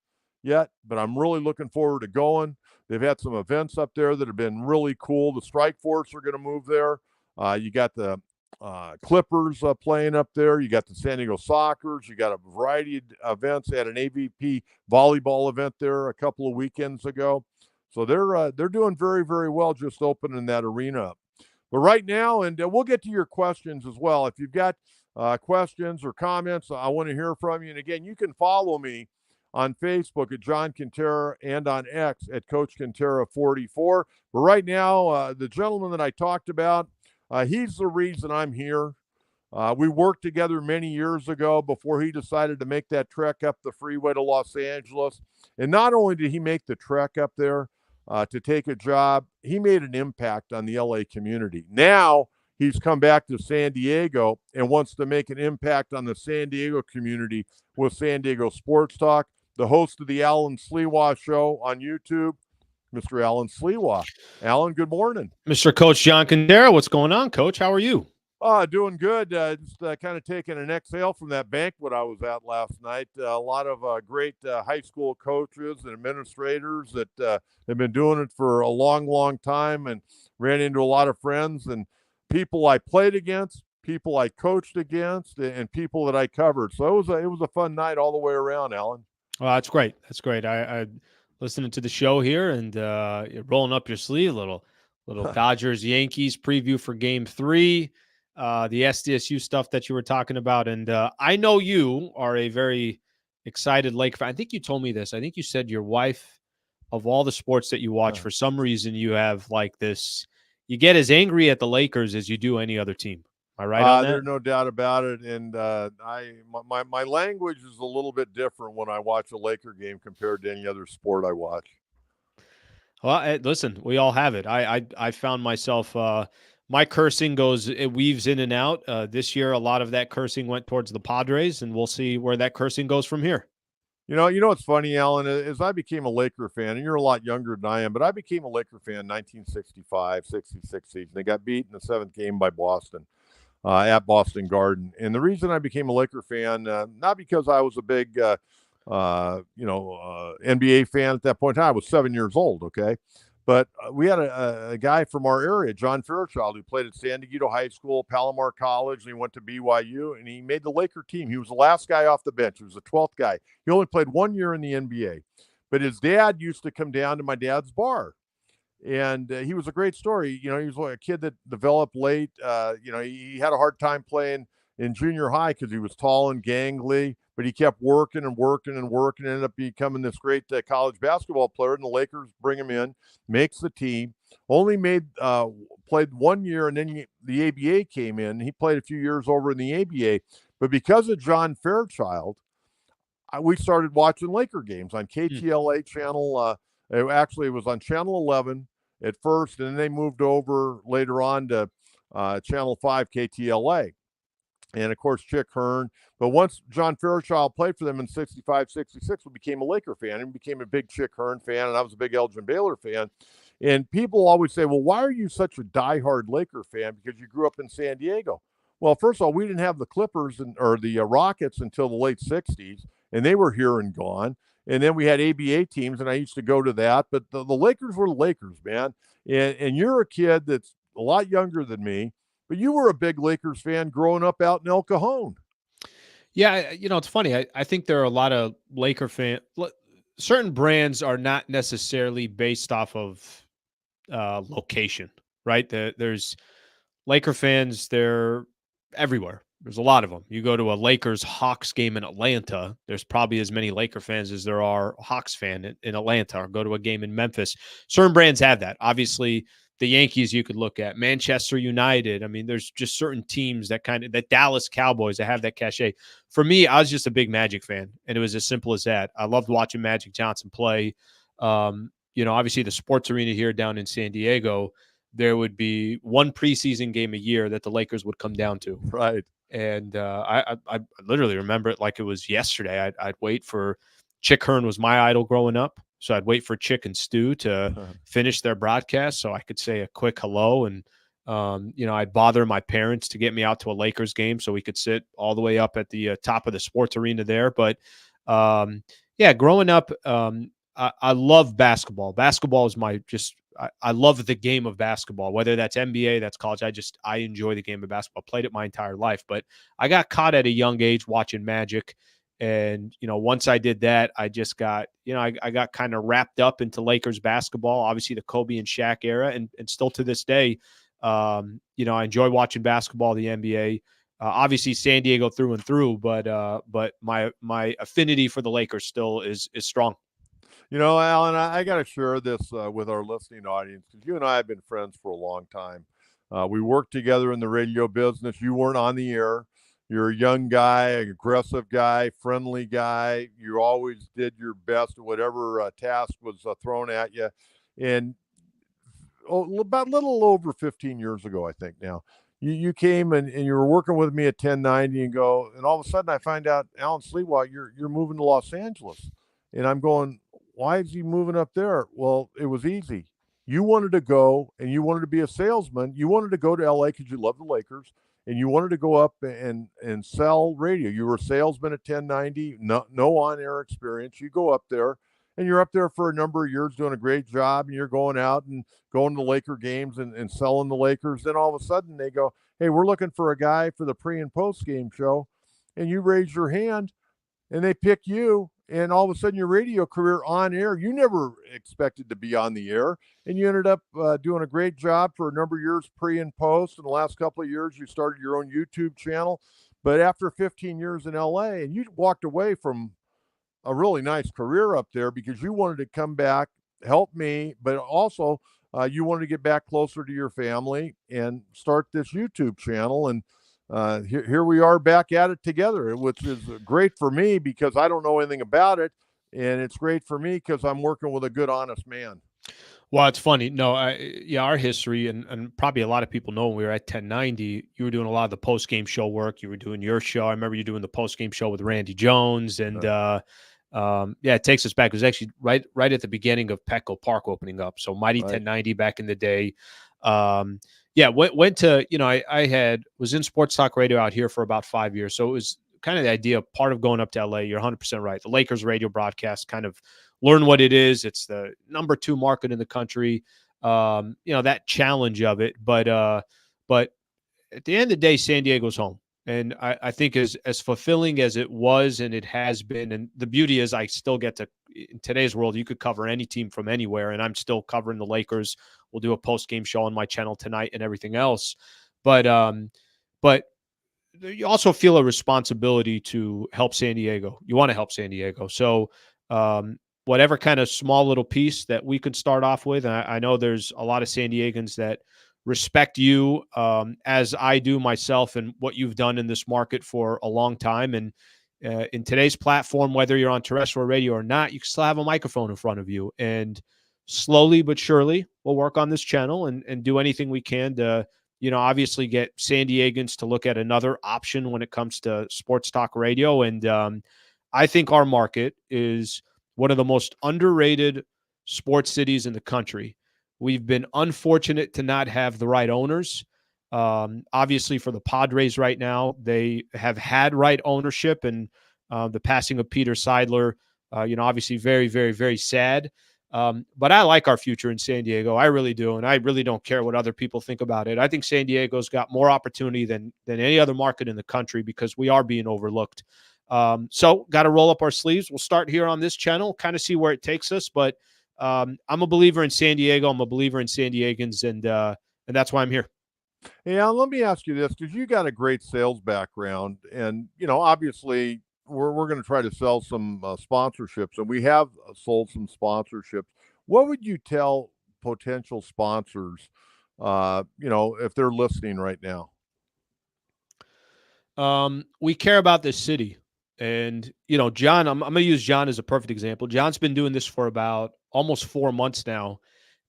yet, but I'm really looking forward to going. They've had some events up there that have been really cool. The Strike Force are going to move there. You got the Clippers playing up there. You got the San Diego Sockers. You got a variety of events. They had an AVP volleyball event there a couple of weekends ago. So they're doing very, very well just opening that arena up. But right now, and we'll get to your questions as well. If you've got questions or comments, I want to hear from you. And again, you can follow me on Facebook at John Quintera and on X at Coach Quintera 44. But right now, the gentleman that I talked about, he's the reason I'm here. We worked together many years ago before he decided to make that trek up the freeway to Los Angeles. And not only did he make the trek up there to take a job, he made an impact on the LA community. Now he's come back to San Diego and wants to make an impact on the San Diego community with San Diego Sports Talk. The host of the Alan Sliwa Show on YouTube, Mr. Alan Sliwa. Alan, good morning. Mr. Coach John Quintera, what's going on, Coach? How are you? Doing good. Just kind of taking an exhale from that banquet I was at last night. A lot of great high school coaches and administrators that have been doing it for a long, long time, and ran into a lot of friends and people I played against, people I coached against, and people that I covered. So it was a fun night all the way around, Alan. Well, that's great. That's great. I listening to the show here, and you're rolling up your sleeve a little Dodgers Yankees preview for Game 3, the SDSU stuff that you were talking about, and I know you are a very excited Lake fan. I think you told me this. I think you said your wife, of all the sports that you watch, for some reason you have like this. You get as angry at the Lakers as you do any other team. Am I right on that? There's no doubt about it. And my language is a little bit different when I watch a Laker game compared to any other sport I watch. Well, listen, we all have it. I found myself, my cursing it weaves in and out. This year, a lot of that cursing went towards the Padres, and we'll see where that cursing goes from here. You know what's funny, Alan, is I became a Laker fan, and you're a lot younger than I am, but I became a Laker fan in 1965, 66 season. They got beat in the 7th game by Boston. At Boston Garden. And the reason I became a Laker fan, not because I was a big, NBA fan at that point in time. I was 7 years old, okay? But we had a guy from our area, John Fairchild, who played at San Diego High School, Palomar College, and he went to BYU, and he made the Laker team. He was the last guy off the bench. He was the 12th guy. He only played 1 year in the NBA. But his dad used to come down to my dad's bar. And he was a great story. He was a kid that developed late. He had a hard time playing in junior high because he was tall and gangly, but he kept working and working and working, and ended up becoming this great college basketball player. And the Lakers bring him in, makes the team, only played 1 year, and then the ABA came in. He played a few years over in the ABA, but because of John Fairchild, we started watching Laker games on KTLA channel. It was on channel 11 at first, and then they moved over later on to channel 5 KTLA. And of course, Chick Hearn. But once John Fairchild played for them in 65, 66, we became a Laker fan and became a big Chick Hearn fan. And I was a big Elgin Baylor fan. And people always say, well, why are you such a diehard Laker fan? Because you grew up in San Diego. Well, first of all, we didn't have the Clippers or the Rockets until the late 60s, and they were here and gone. And then we had ABA teams, and I used to go to that. But the Lakers were the Lakers, man. And you're a kid that's a lot younger than me, but you were a big Lakers fan growing up out in El Cajon. Yeah, it's funny. I think there are a lot of Laker fans. Certain brands are not necessarily based off of location, right? There's Laker fans. They're everywhere. There's a lot of them. You go to a Lakers Hawks game in Atlanta, there's probably as many Laker fans as there are Hawks fan in Atlanta, or go to a game in Memphis. Certain brands have that. Obviously, the Yankees you could look at, Manchester United. I mean, there's just certain teams that Dallas Cowboys that have that cachet. For me, I was just a big Magic fan, and it was as simple as that. I loved watching Magic Johnson play. Obviously the sports arena here down in San Diego, there would be one preseason game a year that the Lakers would come down to. Right. And I literally remember it like it was yesterday. I'd wait for Chick Hearn was my idol growing up. So I'd wait for Chick and Stu to finish their broadcast so I could say a quick hello. And, I'd bother my parents to get me out to a Lakers game so we could sit all the way up at the top of the sports arena there. But, growing up, I love basketball. Basketball is I love the game of basketball, whether that's NBA, that's college. I enjoy the game of basketball. Played it my entire life, but I got caught at a young age watching Magic. And, once I did that, I just got, I got kind of wrapped up into Lakers basketball, obviously the Kobe and Shaq era. And still to this day, I enjoy watching basketball, the NBA, obviously San Diego through and through, but my affinity for the Lakers still is strong. Alan, I got to share this with our listening audience because you and I have been friends for a long time. We worked together in the radio business. You weren't on the air. You're a young guy, aggressive guy, friendly guy. You always did your best at whatever task was thrown at you. And about a little over 15 years ago, I think now, you came and you were working with me at 1090 and all of a sudden I find out, Alan Sliwa, you're moving to Los Angeles. And I'm going, why is he moving up there? Well, it was easy. You wanted to go and you wanted to be a salesman. You wanted to go to LA because you love the Lakers, and you wanted to go up and sell radio. You were a salesman at 1090, no on-air experience. You go up there, and you're up there for a number of years doing a great job, and you're going out and going to Laker games and selling the Lakers. Then all of a sudden they go, hey, we're looking for a guy for the pre- and post-game show. And you raise your hand, and they pick you. And all of a sudden your radio career on air, you never expected to be on the air. And you ended up doing a great job for a number of years pre and post. In the last couple of years, you started your own YouTube channel. But after 15 years in LA, and you walked away from a really nice career up there because you wanted to come back, help me, but also you wanted to get back closer to your family and start this YouTube channel. And here we are back at it together, which is great for me because I don't know anything about it. And it's great for me because I'm working with a good, honest man. Well, it's funny. No, our history, and probably a lot of people know when we were at 1090, you were doing a lot of the post-game show work. You were doing your show. I remember you doing the post-game show with Randy Jones. And, it takes us back. It was actually right at the beginning of Petco Park opening up. So Mighty 1090 back in the day. Went to, I was in sports talk radio out here for about 5 years. So it was kind of the idea, part of going up to LA. You're 100% right. The Lakers radio broadcast, kind of learn what it is. It's the number 2 market in the country. That challenge of it. But at the end of the day, San Diego's home. And I think as fulfilling as it was and it has been, and the beauty is I still get to, in today's world, you could cover any team from anywhere, and I'm still covering the Lakers. We'll do a post-game show on my channel tonight and everything else. But you also feel a responsibility to help San Diego. You want to help San Diego. So whatever kind of small little piece that we could start off with, and I know there's a lot of San Diegans that respect you as I do myself and what you've done in this market for a long time. And in today's platform, whether you're on terrestrial radio or not, you can still have a microphone in front of you. And slowly but surely, we'll work on this channel and do anything we can to, obviously get San Diegans to look at another option when it comes to sports talk radio. And I think our market is one of the most underrated sports cities in the country. We've been unfortunate to not have the right owners. Obviously, for the Padres right now, they have had right ownership, and the passing of Peter Seidler, obviously very, very, very sad. But I like our future in San Diego. I really do. And I really don't care what other people think about it. I think San Diego's got more opportunity than any other market in the country because we are being overlooked. So got to roll up our sleeves. We'll start here on this channel, kind of see where it takes us. But I'm a believer in San Diego. I'm a believer in San Diegans, and that's why I'm here. Yeah, let me ask you this, because you got a great sales background, and obviously we're going to try to sell some sponsorships, and we have sold some sponsorships. What would you tell potential sponsors, if they're listening right now? We care about this city. And, John, I'm going to use John as a perfect example. John's been doing this for about almost 4 months now.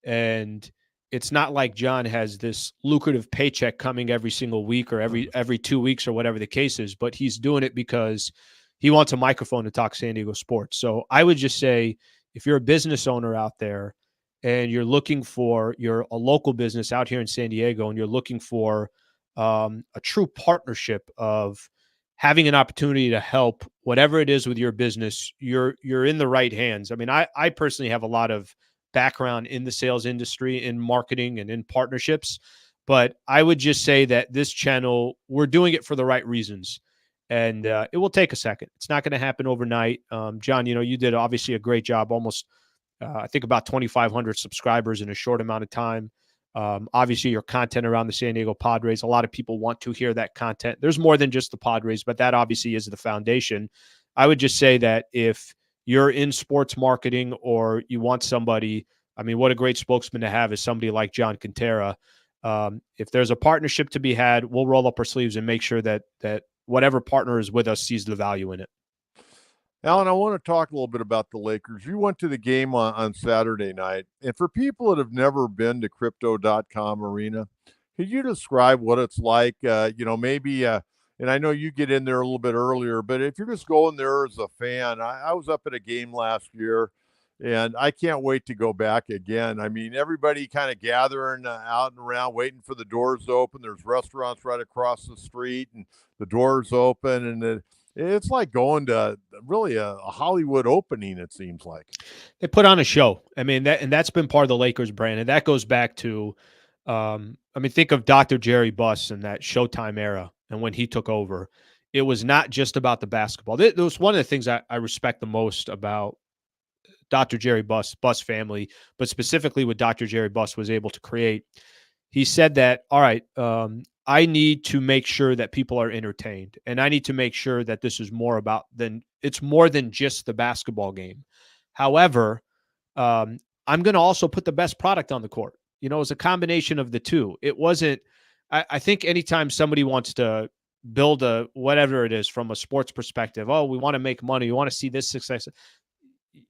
And it's not like John has this lucrative paycheck coming every single week or every 2 weeks or whatever the case is, but he's doing it because he wants a microphone to talk San Diego sports. So I would just say, if you're a business owner out there and you're looking for, you're a local business out here in San Diego, and you're looking for a true partnership of having an opportunity to help whatever it is with your business, you're in the right hands. I mean, I personally have a lot of background in the sales industry, in marketing and in partnerships, but I would just say that this channel, we're doing it for the right reasons. And it will take a second. It's not going to happen overnight. John, you did obviously a great job, almost, I think about 2,500 subscribers in a short amount of time. Obviously, your content around the San Diego Padres, a lot of people want to hear that content. There's more than just the Padres, but that obviously is the foundation. I would just say that if you're in sports marketing or you want somebody, I mean, what a great spokesman to have is somebody like John Quintera. If there's a partnership to be had, we'll roll up our sleeves and make sure that whatever partner is with us sees the value in it. Alan, I want to talk a little bit about the Lakers. You went to the game on Saturday night. And for people that have never been to crypto.com arena, could you describe what it's like? Maybe, and I know you get in there a little bit earlier, but if you're just going there as a fan, I was up at a game last year, and I can't wait to go back again. I mean, everybody kind of gathering out and around, waiting for the doors to open. There's restaurants right across the street, and the doors open, and it's like going to really a Hollywood opening, it seems like. They put on a show. I mean, that's been part of the Lakers brand. And that goes back to, think of Dr. Jerry Buss and that Showtime era. And when he took over, it was not just about the basketball. It was one of the things I respect the most about Dr. Jerry Buss family, but specifically what Dr. Jerry Buss was able to create. He said that, all right, I need to make sure that people are entertained, and I need to make sure that this is more it's more than just the basketball game. However, I'm going to also put the best product on the court. It's a combination of the two. It wasn't, I think anytime somebody wants to build whatever it is from a sports perspective, oh, we want to make money, we want to see this success,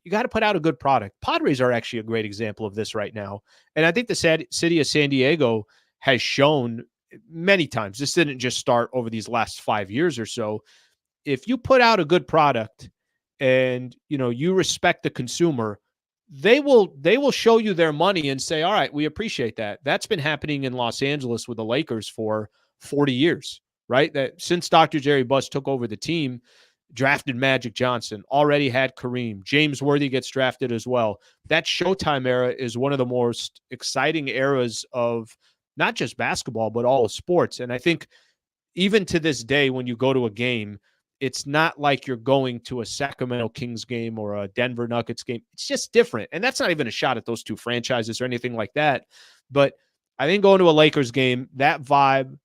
you got to put out a good product. Padres are actually a great example of this right now. And I think the city of San Diego has shown many times, this didn't just start over these last 5 years or so. If you put out a good product and, you respect the consumer, they will show you their money and say, all right, we appreciate that. That's been happening in Los Angeles with the Lakers for 40 years, right? That since Dr. Jerry Buss took over the team, drafted Magic Johnson, already had Kareem. James Worthy gets drafted as well. That Showtime era is one of the most exciting eras of not just basketball, but all of sports. And I think even to this day, when you go to a game, it's not like you're going to a Sacramento Kings game or a Denver Nuggets game. It's just different. And that's not even a shot at those two franchises or anything like that. But I think going to a Lakers game, that vibe,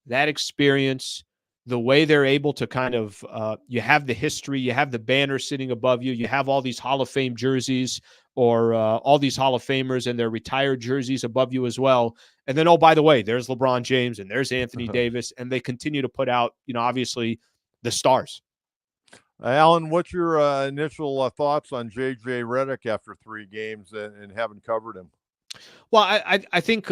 that experience, the way they're able to kind of you have the history, you have the banner sitting above you, you have all these Hall of Fame jerseys or all these Hall of Famers and their retired jerseys above you as well. And then, oh, by the way, there's LeBron James and there's Anthony Davis, and they continue to put out, obviously the stars. Alan, what's your initial thoughts on J.J. Redick after 3 games and having covered him? Well, I think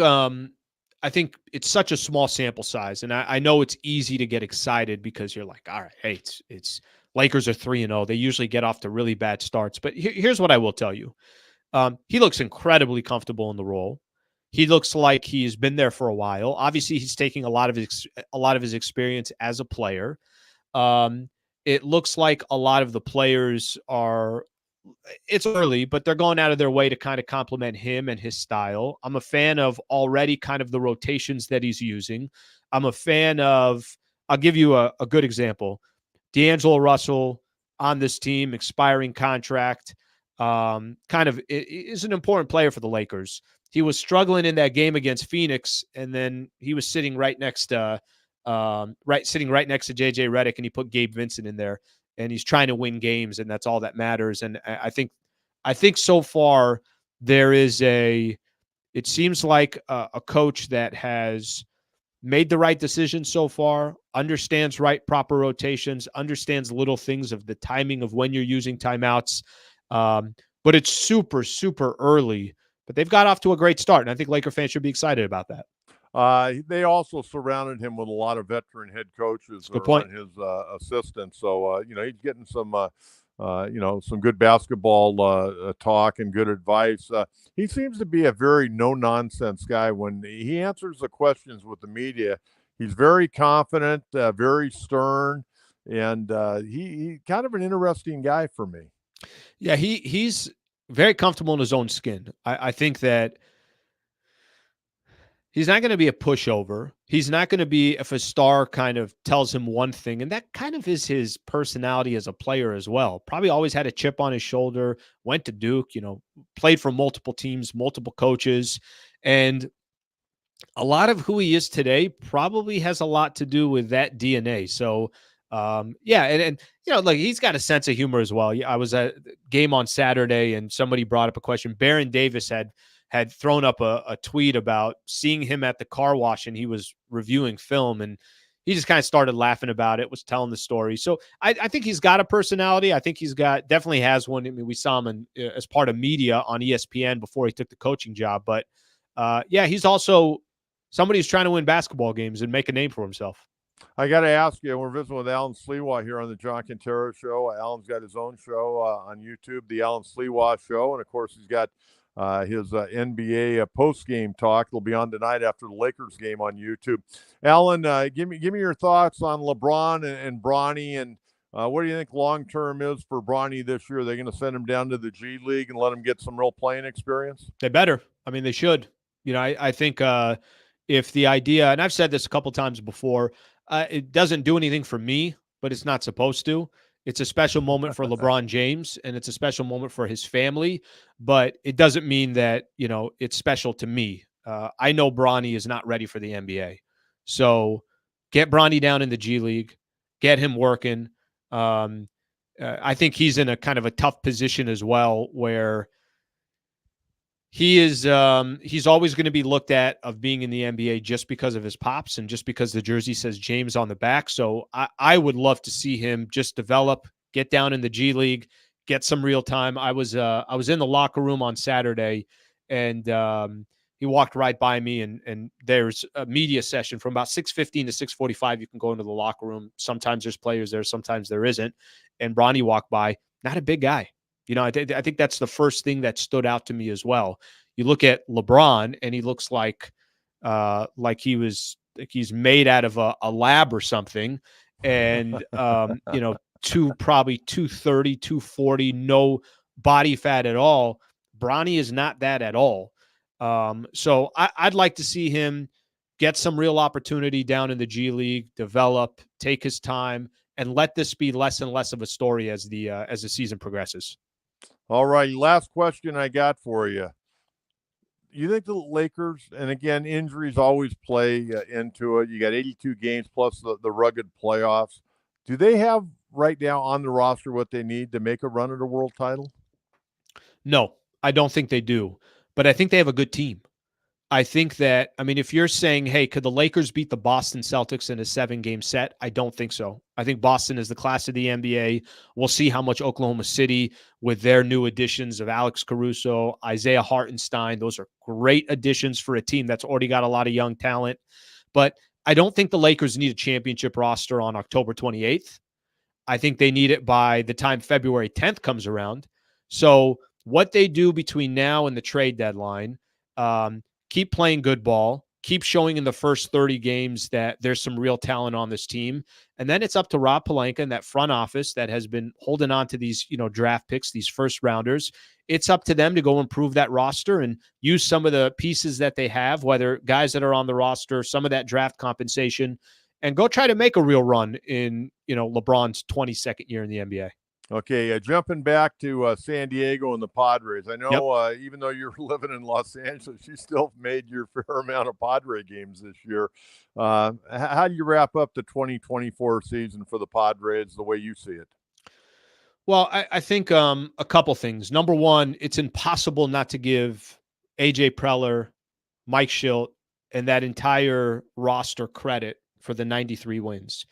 it's such a small sample size, and I know it's easy to get excited because you're like, all right, hey, it's Lakers are 3-0. They usually get off to really bad starts, but here's what I will tell you: he looks incredibly comfortable in the role. He looks like he's been there for a while. Obviously, he's taking a lot of his experience as a player. It looks like a lot of the players are. It's early, but they're going out of their way to kind of compliment him and his style. I'm a fan of already kind of the rotations that he's using. I'm a fan of, I'll give you a good example. D'Angelo Russell on this team, expiring contract, kind of is an important player for the Lakers. He was struggling in that game against Phoenix, and then he was sitting right next to JJ Redick, and he put Gabe Vincent in there. And he's trying to win games, and that's all that matters. And I think so far it seems like a coach that has made the right decision so far, understands proper rotations, understands little things of the timing of when you're using timeouts. But it's super, super early. But they've got off to a great start, and I think Laker fans should be excited about that. They also surrounded him with a lot of veteran head coaches on his assistants. So, he's getting some, some good basketball talk and good advice. He seems to be a very no-nonsense guy. When he answers the questions with the media, he's very confident, very stern, and he kind of an interesting guy for me. Yeah, he's very comfortable in his own skin. I think that he's not going to be a pushover. He's not going to be if a star kind of tells him one thing. And that kind of is his personality as a player as well. Probably always had a chip on his shoulder, went to Duke, played for multiple teams, multiple coaches. And a lot of who he is today probably has a lot to do with that DNA. So, and like he's got a sense of humor as well. I was at a game on Saturday and somebody brought up a question. Baron Davis had thrown up a tweet about seeing him at the car wash and he was reviewing film, and he just kind of started laughing about it, was telling the story. So I think he's got a personality. I think definitely has one. I mean, we saw him as part of media on ESPN before he took the coaching job. But he's also somebody who's trying to win basketball games and make a name for himself. I got to ask you, we're visiting with Alan Sliwa here on the John Quintero Show. Alan's got his own show on YouTube, the Alan Sliwa Show. And, of course, he's got his NBA post-game talk. It'll be on tonight after the Lakers game on YouTube. Alan, give me your thoughts on LeBron and Bronny, and what do you think long-term is for Bronny this year? Are they going to send him down to the G League and let him get some real playing experience? They better. I mean, they should. I think if the idea, and I've said this a couple times before, it doesn't do anything for me, but it's not supposed to. It's a special moment for LeBron James, and it's a special moment for his family, but it doesn't mean that, it's special to me. I know Bronny is not ready for the NBA. So get Bronny down in the G League, get him working. I think he's in a kind of a tough position as well, where he's always going to be looked at of being in the NBA just because of his pops and just because the jersey says James on the back. So I would love to see him just develop, get down in the G League, get some real time. I was in the locker room on Saturday, and he walked right by me, and there's a media session from about 6:15 to 6:45. You can go into the locker room. Sometimes there's players there, sometimes there isn't. And Bronny walked by, not a big guy. I think that's the first thing that stood out to me as well. You look at LeBron, and he looks like he's made out of a lab or something, and probably 230, 240, no body fat at all. Bronny is not that at all. So I'd like to see him get some real opportunity down in the G League, develop, take his time, and let this be less and less of a story as the season progresses. All right, last question I got for you. you think the Lakers, and again, injuries always play into it. You got 82 games plus the rugged playoffs. Do they have right now on the roster what they need to make a run at a world title? No, I don't think they do. But I think they have a good team. I think that, I mean, if you're saying, hey, could the Lakers beat the Boston Celtics in a 7-game set? I don't think so. I think Boston is the class of the NBA. We'll see how much Oklahoma City, with their new additions of Alex Caruso, Isaiah Hartenstein, those are great additions for a team that's already got a lot of young talent. But I don't think the Lakers need a championship roster on October 28th. I think they need it by the time February 10th comes around. So what they do between now and the trade deadline, keep playing good ball, keep showing in the first 30 games that there's some real talent on this team. And then it's up to Rob Pelinka and that front office that has been holding on to these, draft picks, these first rounders. It's up to them to go improve that roster and use some of the pieces that they have, whether guys that are on the roster, some of that draft compensation, and go try to make a real run in, LeBron's 22nd year in the NBA. Okay, jumping back to San Diego and the Padres. I know Yep. even though you're living in Los Angeles, you still made your fair amount of Padre games this year. How do you wrap up the 2024 season for the Padres the way you see it? Well, I think a couple things. Number one, it's impossible not to give AJ Preller, Mike Schilt, and that entire roster credit for the 93 wins.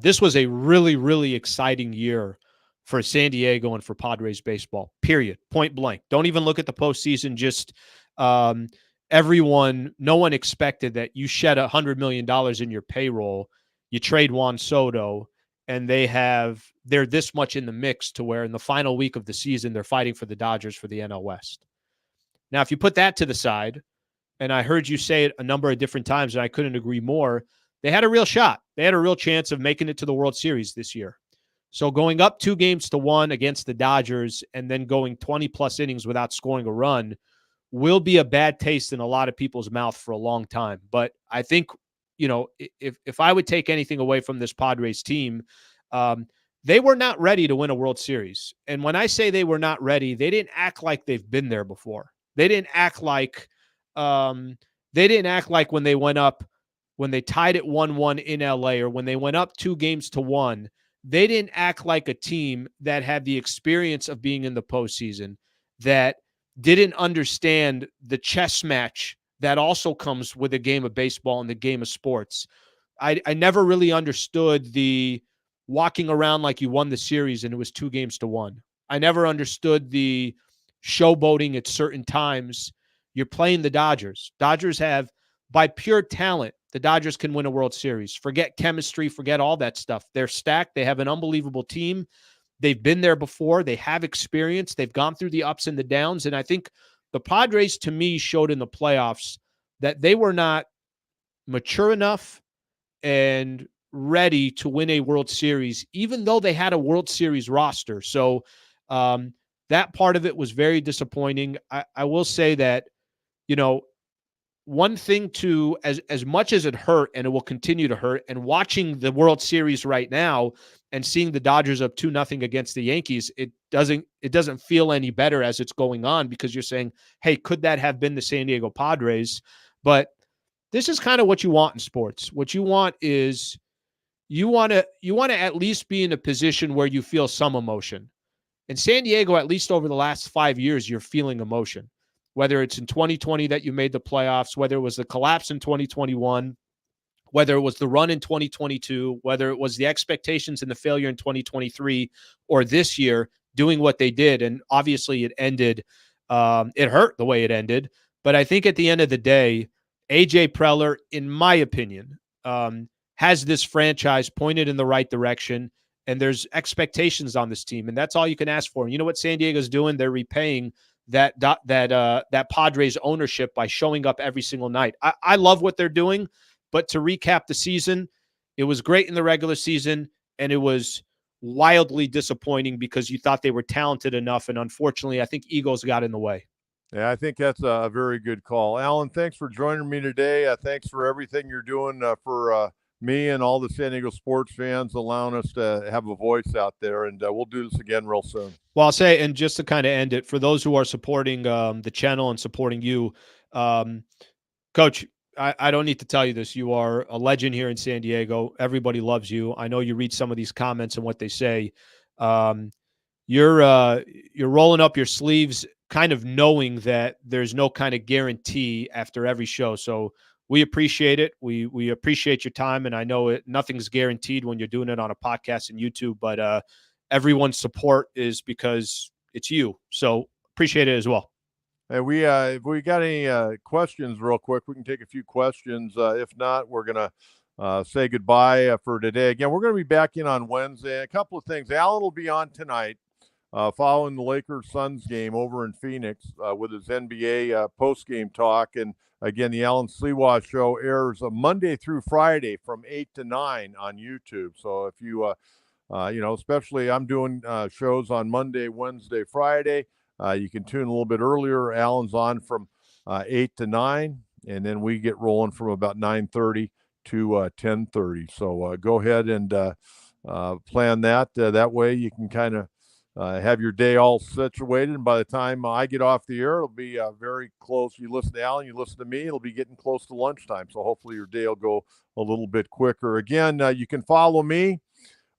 This was a really, really exciting year for San Diego and for Padres baseball, period, point blank. Don't even look at the postseason. Just no one expected that you shed $100 million in your payroll. You trade Juan Soto, and they're this much in the mix to where in the final week of the season, they're fighting for the Dodgers for the NL West. Now, if you put that to the side, and I heard you say it a number of different times, and I couldn't agree more, they had a real shot. They had a real chance of making it to the World Series this year. So going up 2-1 against the Dodgers and then going 20-plus innings without scoring a run will be a bad taste in a lot of people's mouth for a long time. But I think, if I would take anything away from this Padres team, they were not ready to win a World Series. And when I say they were not ready, they didn't act like they've been there before. They didn't act like when they went up, when they tied it 1-1 in LA, or when they went up 2-1, they didn't act like a team that had the experience of being in the postseason, that didn't understand the chess match that also comes with a game of baseball and the game of sports. I never really understood the walking around like you won the series and it was 2-1. I never understood the showboating at certain times. You're playing the Dodgers. Dodgers have, by pure talent, the Dodgers can win a World Series. Forget chemistry, forget all that stuff. They're stacked. They have an unbelievable team. They've been there before. They have experience. They've gone through the ups and the downs. And I think the Padres, to me, showed in the playoffs that they were not mature enough and ready to win a World Series, even though they had a World Series roster. So that part of it was very disappointing. I will say that, one thing to, as much as it hurt, and it will continue to hurt, and watching the World Series right now and seeing the Dodgers up 2-0 against the Yankees, it doesn't feel any better as it's going on, because you're saying, hey, could that have been the San Diego Padres? But this is kind of what you want in sports. What you want is you want to at least be in a position where you feel some emotion. In San Diego, at least over the last 5 years, you're feeling emotion. Whether it's in 2020 that you made the playoffs, whether it was the collapse in 2021, whether it was the run in 2022, whether it was the expectations and the failure in 2023, or this year doing what they did. And obviously it ended, it hurt the way it ended. But I think at the end of the day, AJ Preller, in my opinion, has this franchise pointed in the right direction. And there's expectations on this team, and that's all you can ask for. And you know what San Diego's doing? They're repaying that Padres ownership by showing up every single night. I love what they're doing, but to recap the season, it was great in the regular season, and it was wildly disappointing because you thought they were talented enough, and unfortunately, I think egos got in the way. Yeah, I think that's a very good call. Alan, thanks for joining me today. Thanks for everything you're doing for me and all the San Diego sports fans, allowing us to have a voice out there. And we'll do this again real soon. Well, I'll say, and just to kind of end it, for those who are supporting the channel and supporting you, Coach, I don't need to tell you this. You are a legend here in San Diego. Everybody loves you. I know you read some of these comments and what they say. You're rolling up your sleeves, kind of knowing that there's no kind of guarantee after every show. So we appreciate it. We appreciate your time, and I know nothing's guaranteed when you're doing it on a podcast and YouTube. But everyone's support is because it's you. So appreciate it as well. Hey, if we got any questions real quick, we can take a few questions. If not, we're going to say goodbye for today. Again, we're going to be back in on Wednesday. A couple of things. Alan will be on tonight following the Lakers-Suns game over in Phoenix with his NBA post-game talk. And again, the Alan Sliwa Show airs Monday through Friday from 8 to 9 on YouTube. So if you, especially I'm doing shows on Monday, Wednesday, Friday. You can tune a little bit earlier. Alan's on from 8 to 9, and then we get rolling from about 9:30 to 10:30. So go ahead and plan that. That way you can kind of have your day all situated. And by the time I get off the air, it'll be very close. You listen to Alan, you listen to me, it'll be getting close to lunchtime. So hopefully your day will go a little bit quicker. Again, you can follow me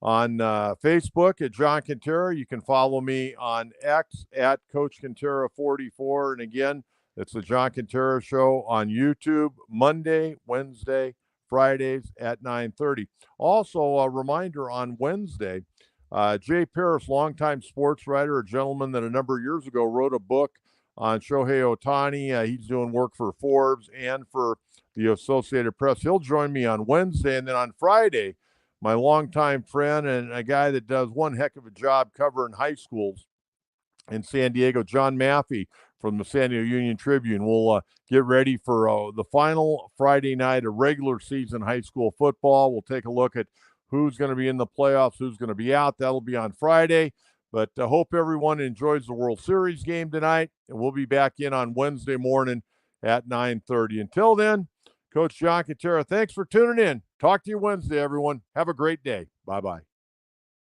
on Facebook at John Quintero. You can follow me on X at Coach Quintero 44. And again, it's the John Quintero Show on YouTube, Monday, Wednesday, Fridays at 9:30. Also, a reminder on Wednesday, Jay Paris, longtime sports writer, a gentleman that a number of years ago wrote a book on Shohei Ohtani. He's doing work for Forbes and for the Associated Press. He'll join me on Wednesday. And then on Friday, my longtime friend and a guy that does one heck of a job covering high schools in San Diego, John Maffey from the San Diego Union-Tribune. We'll get ready for the final Friday night of regular season high school football. We'll take a look at who's going to be in the playoffs, who's going to be out. That'll be on Friday. But I hope everyone enjoys the World Series game tonight, and we'll be back in on Wednesday morning at 9:30. Until then, Coach John Quintero, thanks for tuning in. Talk to you Wednesday, everyone. Have a great day. Bye-bye.